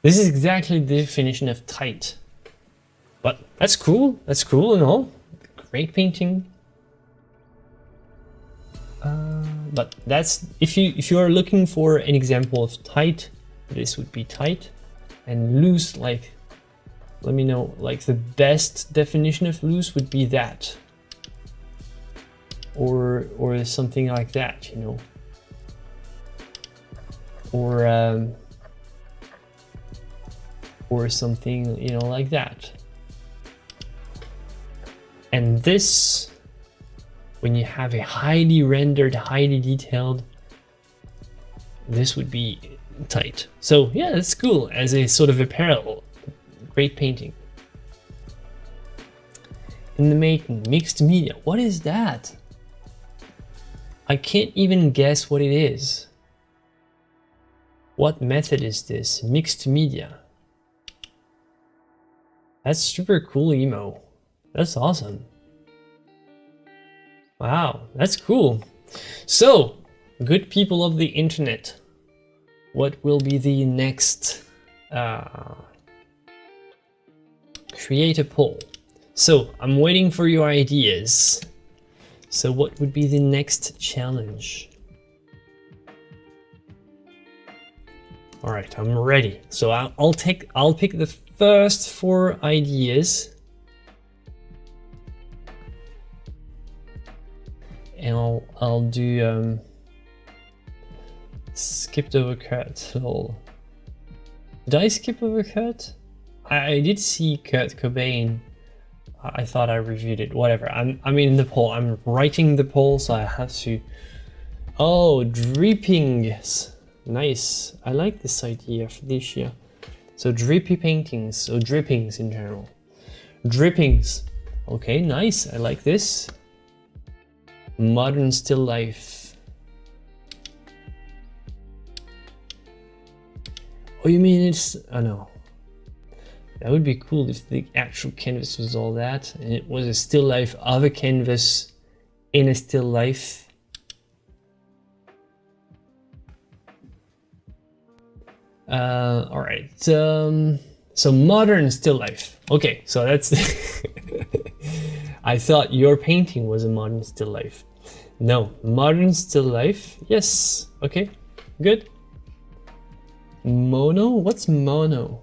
this is exactly the definition of tight. But that's cool. That's cool and all. Great painting. But that's if you are looking for an example of tight, this would be tight. And loose, like, let me know, like the best definition of loose would be that, or something like that, you know, or something, you know, like that. And this, when you have a highly rendered, highly detailed, this would be tight. So yeah, that's cool as a sort of a parallel. Great painting. In the making, mixed media. What is that? I can't even guess what it is. What method is this? Mixed media. That's super cool, emo. That's awesome. Wow, that's cool. So, good people of the internet, what will be the next create a poll? So, I'm waiting for your ideas. So, what would be the next challenge? All right, I'm ready. So, I'll pick the first 4 ideas. And I'll do skipped over cut. Did I skip over cut? I did see Kurt Cobain. I thought I reviewed it. Whatever. I'm in the poll. I'm writing the poll, so I have to. Oh, drippings. Nice. I like this idea for this year. So drippy paintings. So drippings in general. Drippings. Okay, nice. I like this. Modern still life. Oh, you mean it's... Oh no. That would be cool if the actual canvas was all that and it was a still life of a canvas in a still life. All right. So modern still life. Okay, so that's... I thought your painting was a modern still life. No, modern still life. Yes. Okay, good. Mono? What's mono?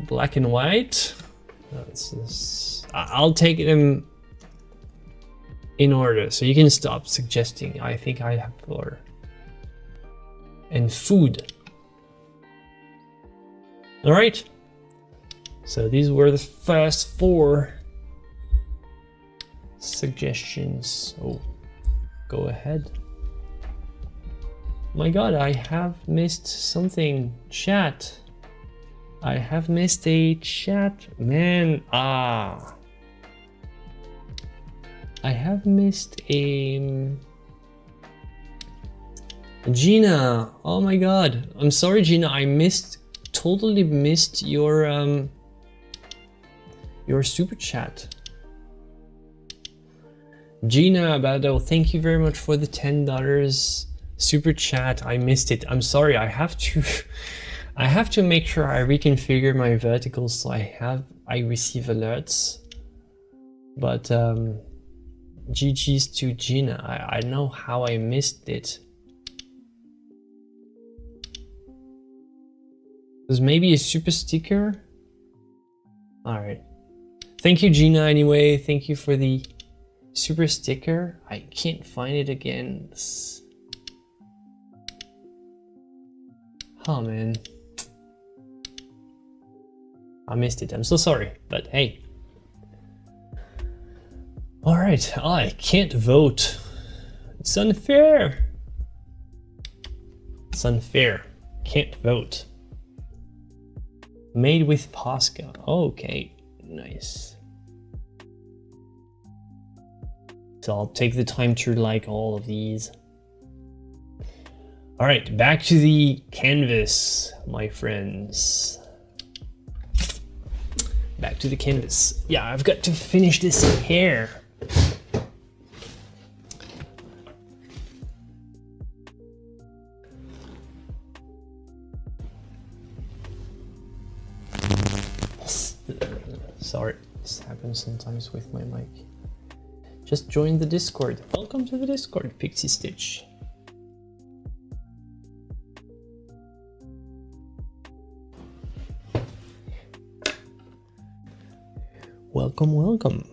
Black and white? I'll take them in order, so you can stop suggesting. I think I have order. And food. All right. So these were the first 4 suggestions. Oh, go ahead. My God, I have missed something. Chat. I have missed a chat. Man, I have missed a Gina. Oh my god, I'm sorry Gina, I totally missed your super chat. Gina Abado, thank you very much for the $10 super chat. I missed it. I'm sorry. I have to make sure I reconfigure my verticals so I receive alerts. But GG's to Gina. I know how I missed it. There's maybe a super sticker. All right. Thank you, Gina. Anyway, thank you for the super sticker. I can't find it again. Oh man, I missed it. I'm so sorry, but hey. All right, I can't vote. It's unfair. It's unfair. Can't vote. Made with Posca. Okay, nice. So I'll take the time to like all of these. All right, back to the canvas, my friends. Back to the canvas. Yeah, I've got to finish this hair. Sorry, this happens sometimes with my mic. Just join the Discord. Welcome to the Discord, Pixie Stitch. Welcome, welcome.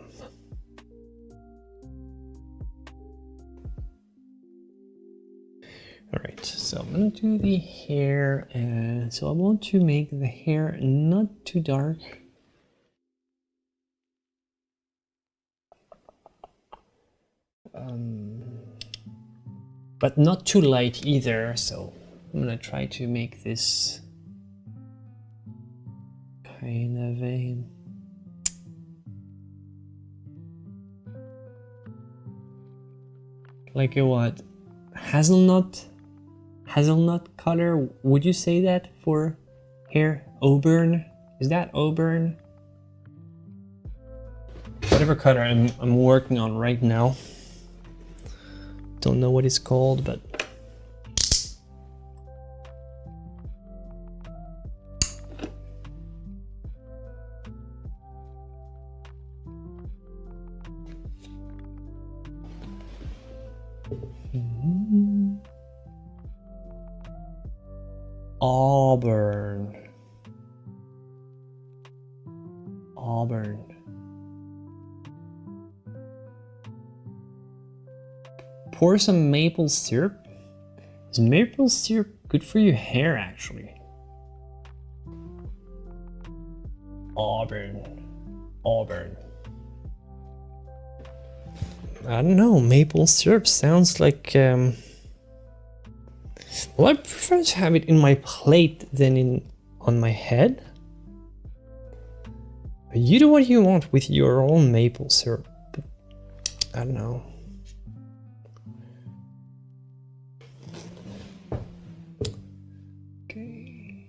All right, so I'm gonna do the hair, and so I want to make the hair not too dark. But not too light either, so I'm gonna try to make this kind of a like a what? Hazelnut color? Would you say that for hair? Auburn? Is that auburn? Whatever color I'm working on right now. Don't know what it's called, but Auburn. Pour some maple syrup. Is maple syrup good for your hair, actually? Auburn. I don't know, maple syrup sounds like well, I prefer to have it in my plate than on my head. You do what you want with your own maple syrup. I don't know. Okay.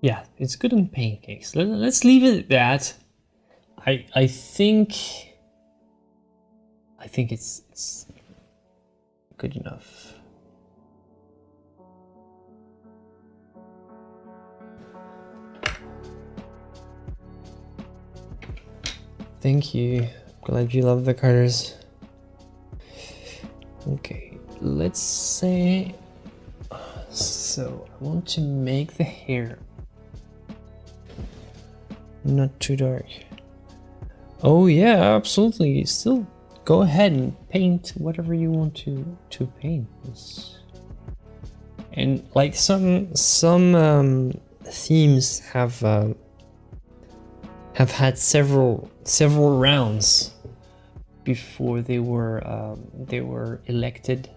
Yeah, it's good on pancakes. Let's leave it at that. I think it's good enough. Thank you. Glad you love the colors. Okay, let's say so I want to make the hair not too dark. Oh yeah, absolutely. Still go ahead and paint whatever you want to paint. And like some themes have had several rounds before they were elected.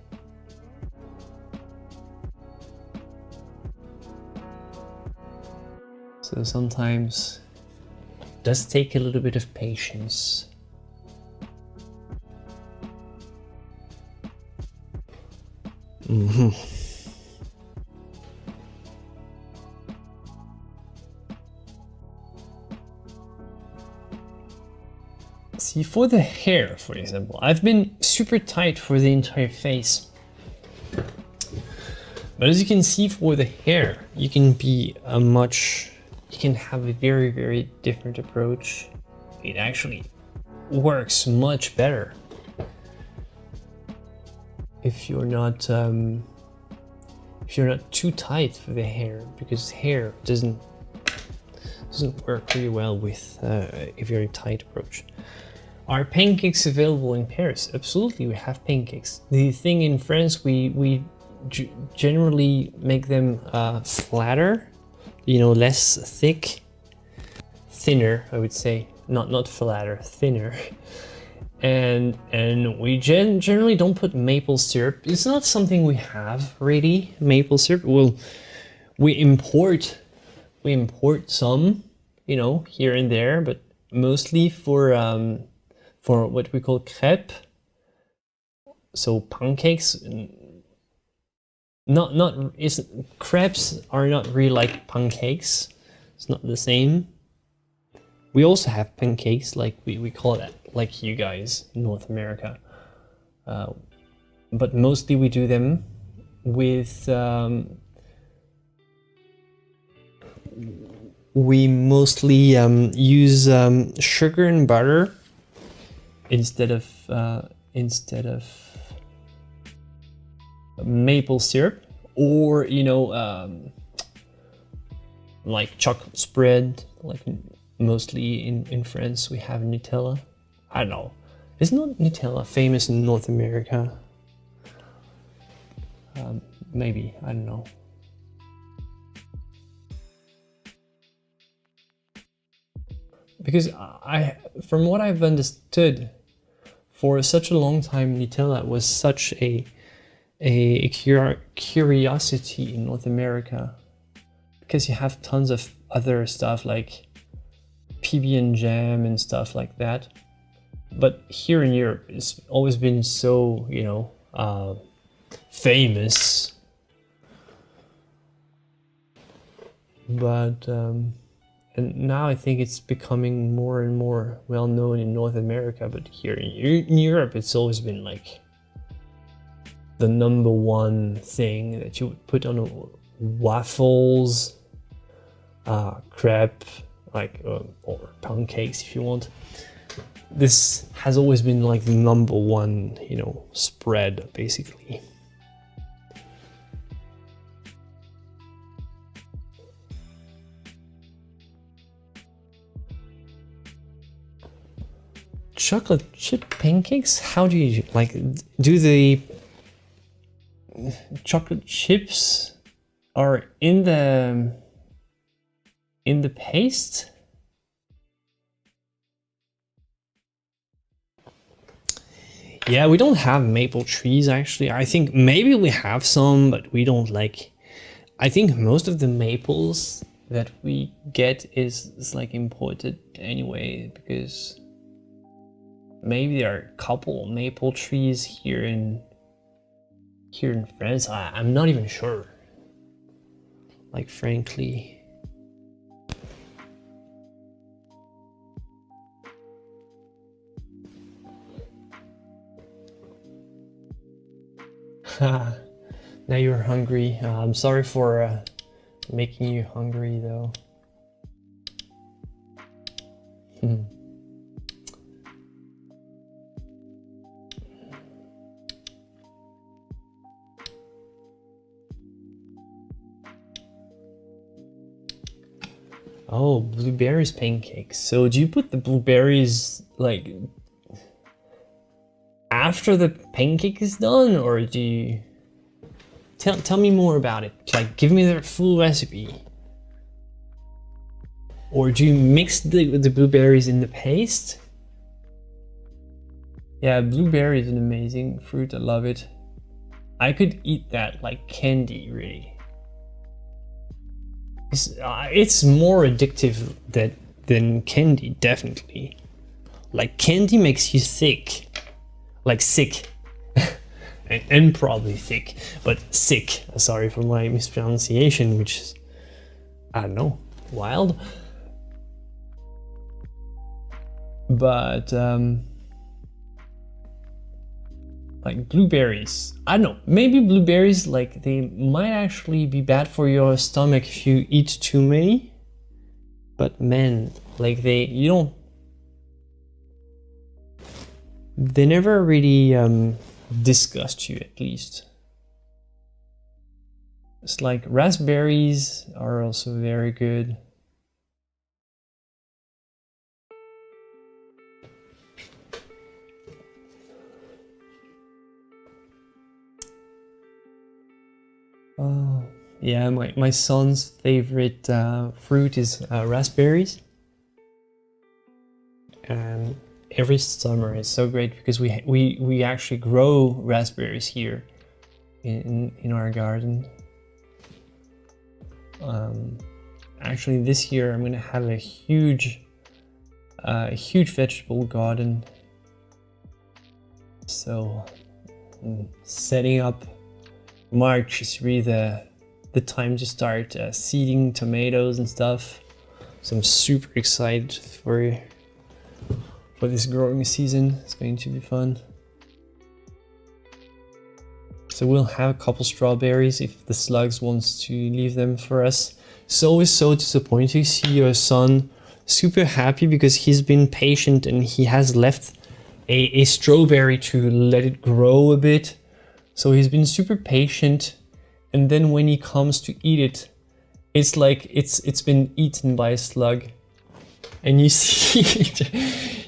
So sometimes it does take a little bit of patience. See, for the hair, for example, I've been super tight for the entire face. But as you can see, for the hair, you can have a very, very different approach. It actually works much better if you're not too tight for the hair, because hair doesn't work really well with a very tight approach. Are pancakes available in Paris? Absolutely, we have pancakes. The thing in France, we generally make them flatter, you know, less thick, thinner, I would say, not flatter, thinner. And we generally don't put maple syrup. It's not something we have really, maple syrup. Well, we import some, you know, here and there, but mostly for what we call crêpes, so pancakes. Crepes are not really like pancakes. It's not the same. We also have pancakes, like we call that, like you guys in North America. But mostly we do them with we mostly use sugar and butter instead of maple syrup, or you know, like chocolate spread. Like mostly in France we have Nutella. I don't know, is not Nutella famous in North America? Maybe, I don't know. Because from what I've understood, for such a long time Nutella was such a curiosity in North America, because you have tons of other stuff like PB and jam and stuff like that. But here in Europe, it's always been so, you know, famous. But and now I think it's becoming more and more well known in North America. But here in Europe, it's always been like the #1 thing that you would put on waffles, crepe, like or pancakes if you want. This has always been like the #1, you know, spread basically. Chocolate chip pancakes? How do you like do the chocolate chips are in the paste? Yeah, we don't have maple trees actually. I think maybe we have some, but we don't like. I think most of the maples that we get is like imported anyway, because maybe there are a couple maple trees here in France. I'm not even sure, like, frankly. Now you're hungry. I'm sorry for making you hungry though. Oh, blueberries pancakes. So do you put the blueberries like after the pancake is done, or do you tell me more about it? Like, give me the full recipe. Or do you mix the blueberries in the paste? Yeah, blueberry is an amazing fruit. I love it. I could eat that like candy, really. It's more addictive than candy, definitely. Like candy makes you sick, like sick, and probably thick, but sick. Sorry for my mispronunciation, which is, I don't know, wild. But like blueberries, I don't know, maybe blueberries, like they might actually be bad for your stomach if you eat too many. But man, like they never really disgust you, at least. It's like raspberries are also very good. Oh, yeah, my son's favorite fruit is raspberries. And every summer is so great because we actually grow raspberries here in our garden. Actually, this year I'm gonna have a huge vegetable garden. So setting up March is really the time to start seeding tomatoes and stuff. So I'm super excited for this growing season. It's going to be fun. So we'll have a couple strawberries if the slugs wants to leave them for us. It's always so disappointing to see your son super happy because he's been patient and he has left a strawberry to let it grow a bit. So he's been super patient, and then when he comes to eat it, it's like it's been eaten by a slug. And you see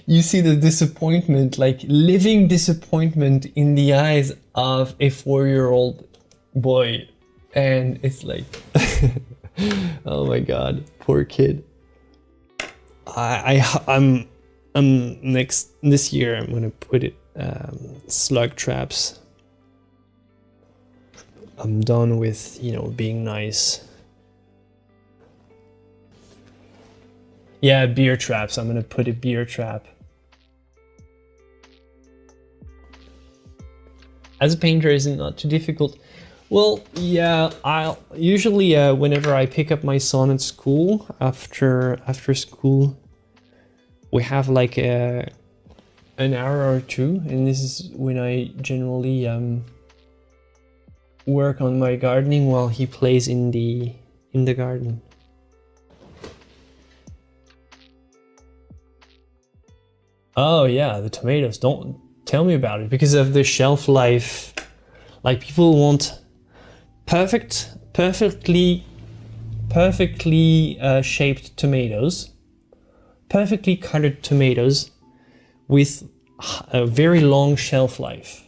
you see the disappointment, like living disappointment in the eyes of a 4-year-old boy. And it's like, oh my god, poor kid. I'm this year I'm gonna put it slug traps. I'm done with, you know, being nice. Yeah, beer traps. I'm gonna put a beer trap. As a painter, is it not too difficult? Well, yeah, I'll usually whenever I pick up my son at school after school, we have like an hour or two, and this is when I generally work on my gardening while he plays in the garden. Oh yeah, the tomatoes, don't tell me about it, because of the shelf life. Like people want perfectly shaped tomatoes, perfectly cutted tomatoes with a very long shelf life.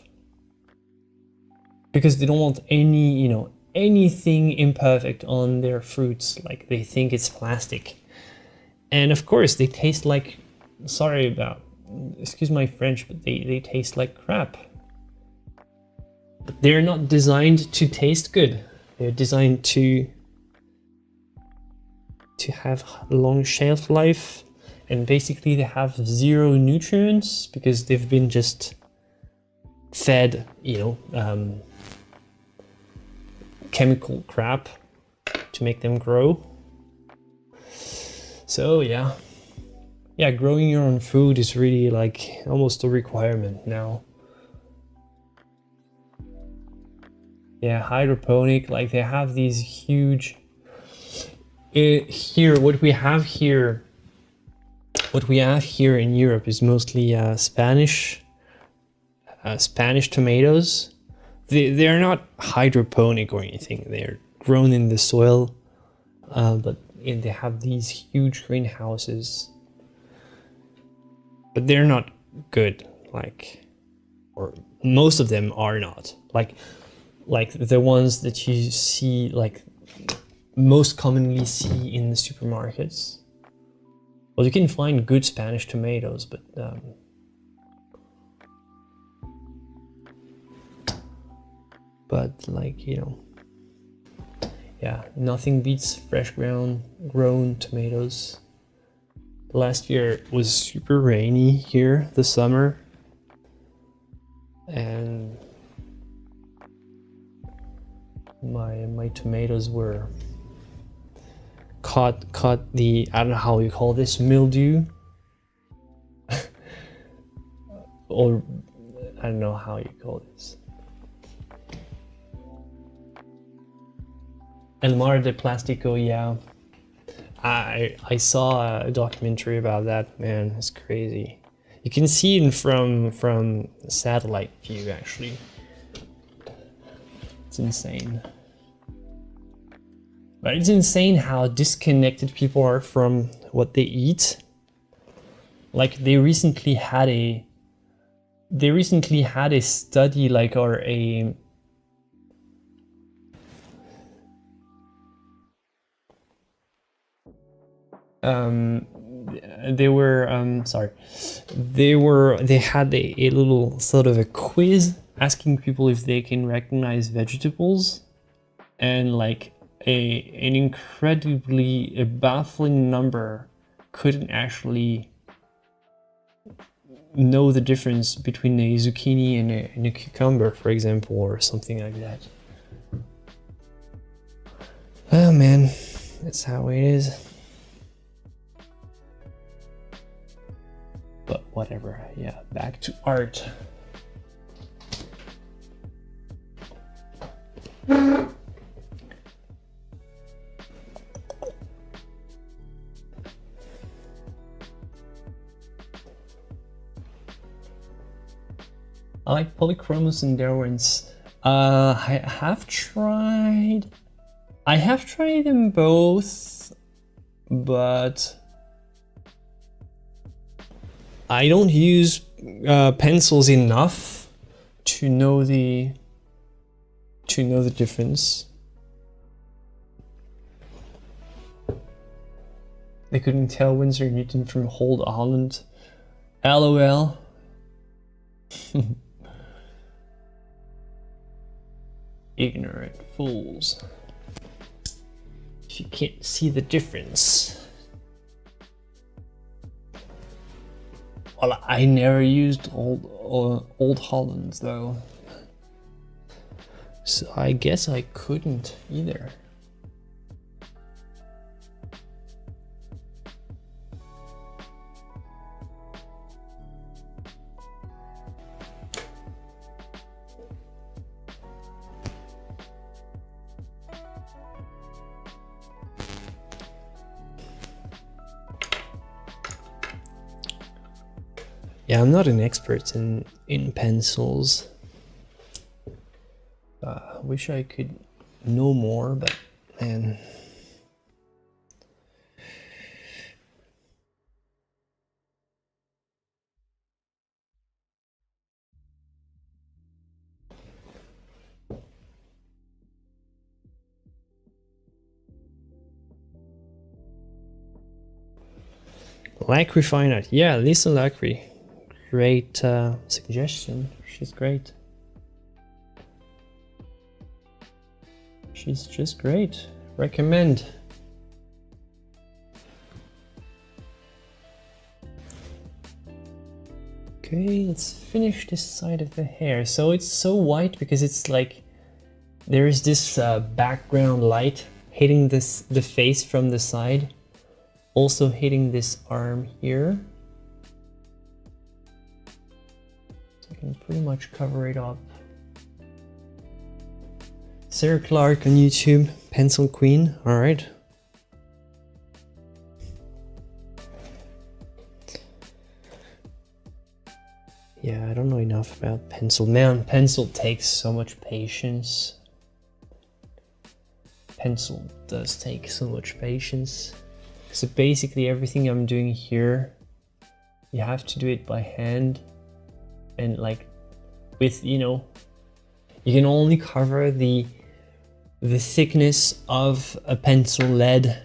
Because they don't want any, you know, anything imperfect on their fruits, like they think it's plastic. And of course they taste like, excuse my French, but they taste like crap. But they're not designed to taste good. They're designed to have a long shelf life, and basically they have zero nutrients because they've been just fed, you know, chemical crap to make them grow. So yeah, growing your own food is really like almost a requirement now. Yeah, hydroponic, like they have these huge here. What we have here in Europe is mostly Spanish tomatoes. They're not hydroponic or anything. They're grown in the soil, but they have these huge greenhouses. But they're not good, like, or most of them are not. Like the ones that you see, like most commonly see in the supermarkets. Well, you can find good Spanish tomatoes, but but like, you know, yeah, nothing beats fresh grown tomatoes. Last year was super rainy here, the summer, and my tomatoes were caught the, I don't know how you call this, mildew, or I don't know how you call this. El Mar de Plástico, yeah. I saw a documentary about that, man, it's crazy. You can see it from satellite view, actually. It's insane. But it's insane how disconnected people are from what they eat. Like they recently had a study, like, or a they had a little sort of a quiz asking people if they can recognize vegetables, and like an incredibly baffling number couldn't actually know the difference between a zucchini and a cucumber, for example, or something like that. Oh man, that's how it is. But whatever, yeah, back to art. I like polychromos and Derwents. I have tried them both, but I don't use pencils enough to know the difference. They couldn't tell Winsor Newton from Hold Holland. LOL. Ignorant fools. If you can't see the difference. Well, I never used old Hollands though, so I guess I couldn't either. Yeah, I'm not an expert in pencils. Wish I could know more, but man. Lacry Fine Art. Yeah, Lisa Lacry. Great suggestion. She's great. She's just great. Recommend. Okay, let's finish this side of the hair. So it's so white because it's like there is this background light hitting the face from the side, also hitting this arm here. So I can pretty much cover it up. Sarah Clark on YouTube, Pencil Queen, all right. Yeah, I don't know enough about pencil. Man, pencil takes so much patience. Pencil does take so much patience. So basically everything I'm doing here, you have to do it by hand. And like with, you know, you can only cover the thickness of a pencil lead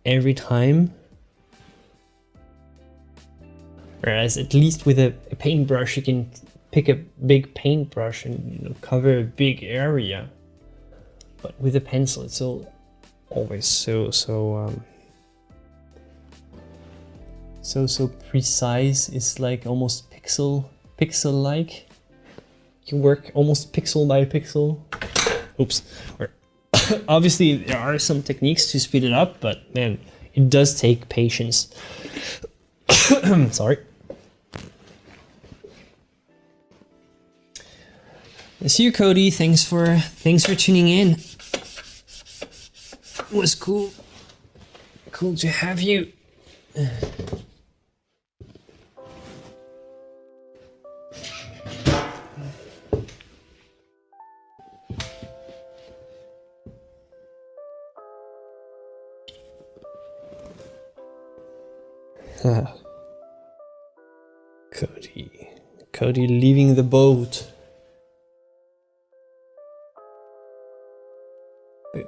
every time. Whereas at least with a paintbrush, you can pick a big paintbrush and, you know, cover a big area. But with a pencil, it's always so precise. It's like almost pixel-like. You work almost pixel by pixel. Oops. Or obviously, there are some techniques to speed it up, but man, it does take patience. Sorry. See you, Cody. Thanks for tuning in. It was cool to have you. Cody leaving the boat.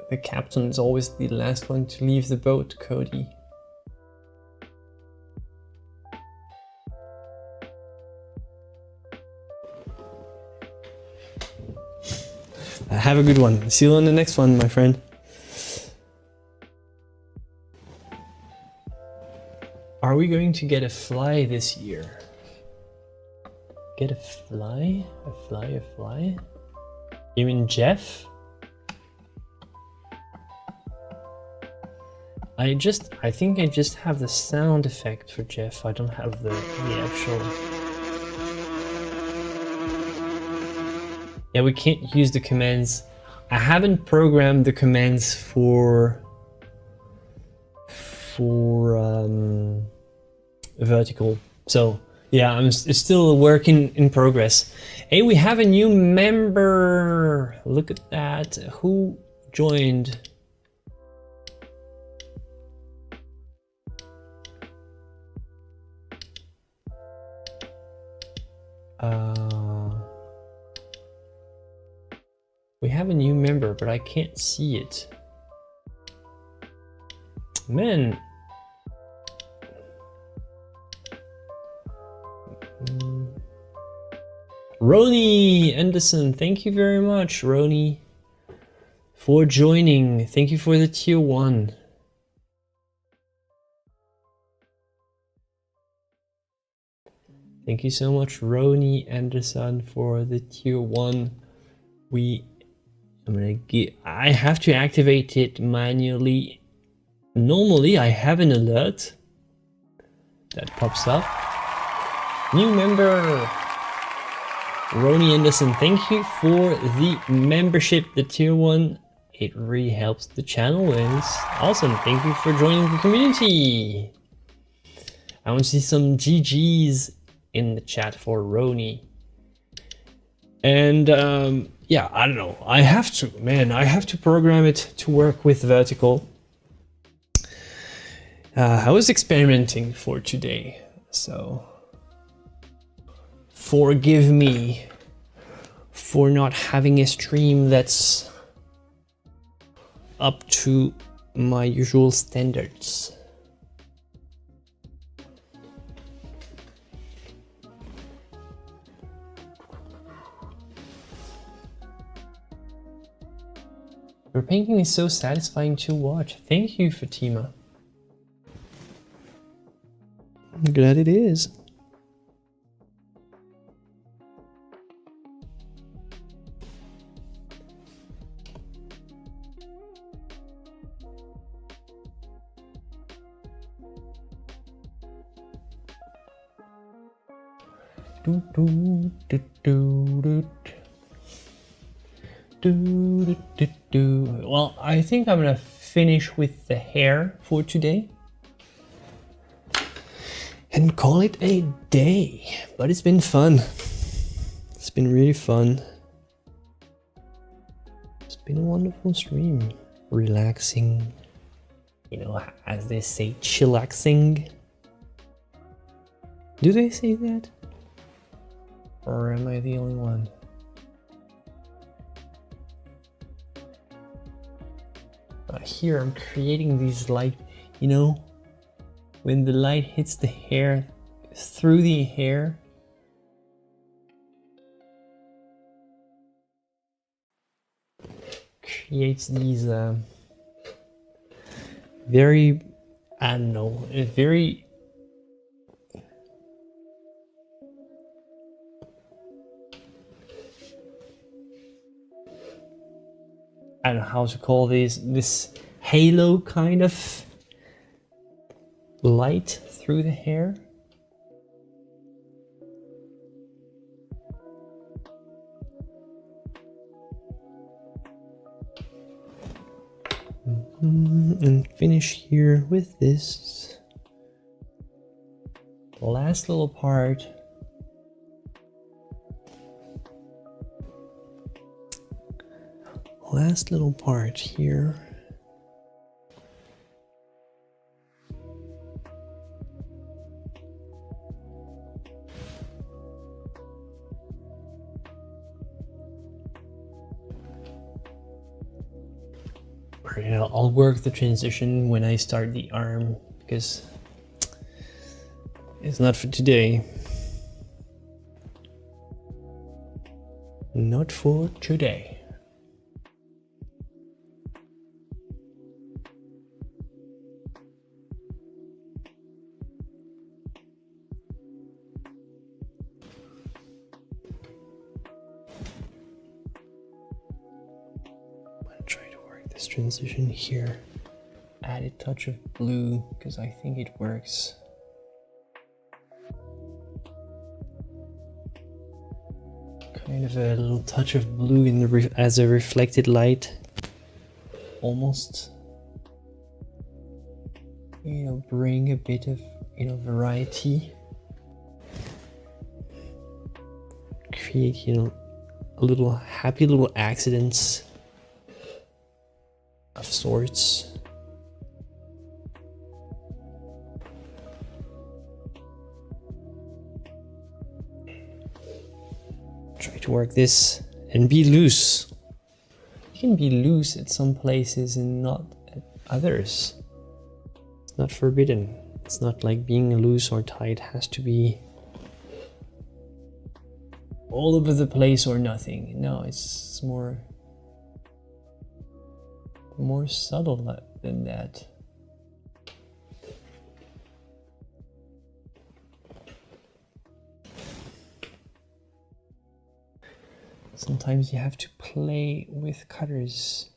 The captain is always the last one to leave the boat, Cody. Have a good one. See you on the next one, my friend. Are we going to get a fly this year? Get a fly? A fly? You mean Jeff? I think I just have the sound effect for Jeff. I don't have the actual... Yeah, we can't use the commands. I haven't programmed the commands for vertical. So yeah, it's still a work in progress. Hey, we have a new member. Look at that. Who joined? We have a new member, but I can't see it. Man. Roni Anderson, thank you very much, Roni, for joining. Thank you for the tier 1. Thank you so much, Roni Anderson, for the tier 1. I have to activate it manually. Normally I have an alert that pops up. New member, Roni Anderson, thank you for the membership, the tier 1. It really helps the channel and it's awesome. Thank you for joining the community. I want to see some GGs in the chat for Roni. And yeah, I don't know. I have to program it to work with vertical. I was experimenting for today, so forgive me for not having a stream that's up to my usual standards. Your painting is so satisfying to watch. Thank you, Fatima. I'm glad it is. Well, I think I'm gonna finish with the hair for today and call it a day. But it's been fun. It's been really fun. It's been a wonderful stream. Relaxing, you know, as they say, chillaxing. Do they say that? Or am I the only one? Here I'm creating these light, you know, when the light hits the hair, through the hair, creates these very, I don't know, very I don't know how to call this halo kind of light through the hair. And finish here with this last little part. Last little part here. I'll work the transition when I start the arm because it's not for today. Not for today. Transition here, add a touch of blue because I think it works. Kind of a little touch of blue in the as a reflected light, almost. You know, bring a bit of variety. Create a little happy little accidents of sorts. Try to work this and be loose. You can be loose at some places and not at others. It's not forbidden. It's not like being loose or tight has to be all over the place or nothing. No, it's more subtle than that. Sometimes you have to play with cutters.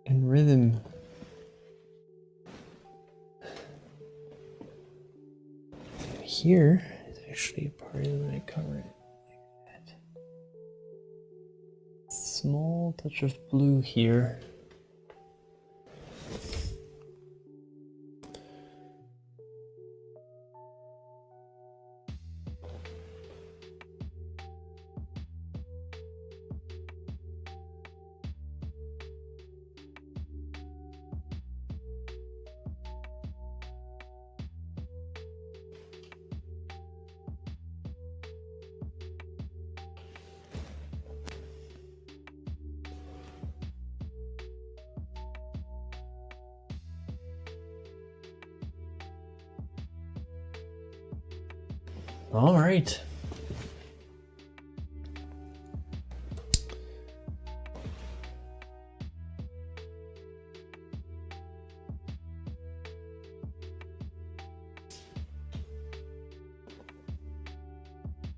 And rhythm. Here is actually a part that I cover it. Small touch of blue here. All right.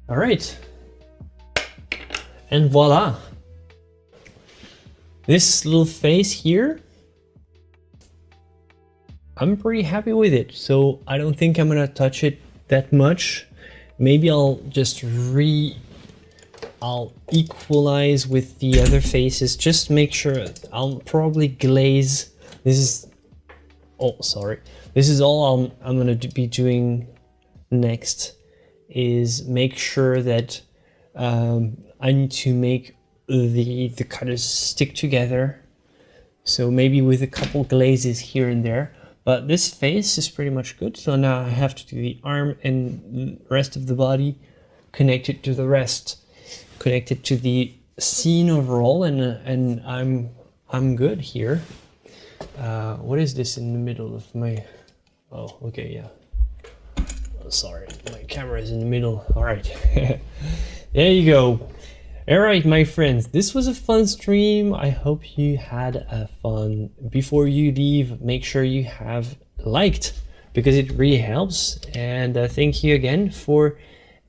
All right. And voila. This little face here, I'm pretty happy with it. So I don't think I'm gonna touch it that much. Maybe I'll just I'll equalize with the other faces. Just make sure. I'll probably glaze. This is, oh, sorry. This is all I'm gonna be doing next, is make sure that I need to make the cutters stick together. So maybe with a couple glazes here and there. But this face is pretty much good. So now I have to do the arm and the rest of the body, connect it to the rest, connect it to the scene overall, and I'm good here. What is this in the middle of my? Oh, okay, yeah. Sorry, my camera is in the middle. All right, there you go. All right, my friends, this was a fun stream. I hope you had a fun. Before you leave, make sure you have liked, because it really helps. And thank you again for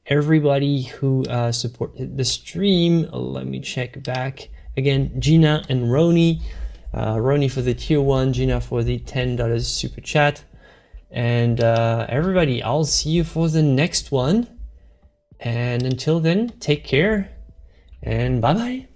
everybody who supported the stream. Let me check back again. Gina and Roni. Roni for the tier 1, Gina for the $10 super chat. And everybody, I'll see you for the next one. And until then, take care and bye bye.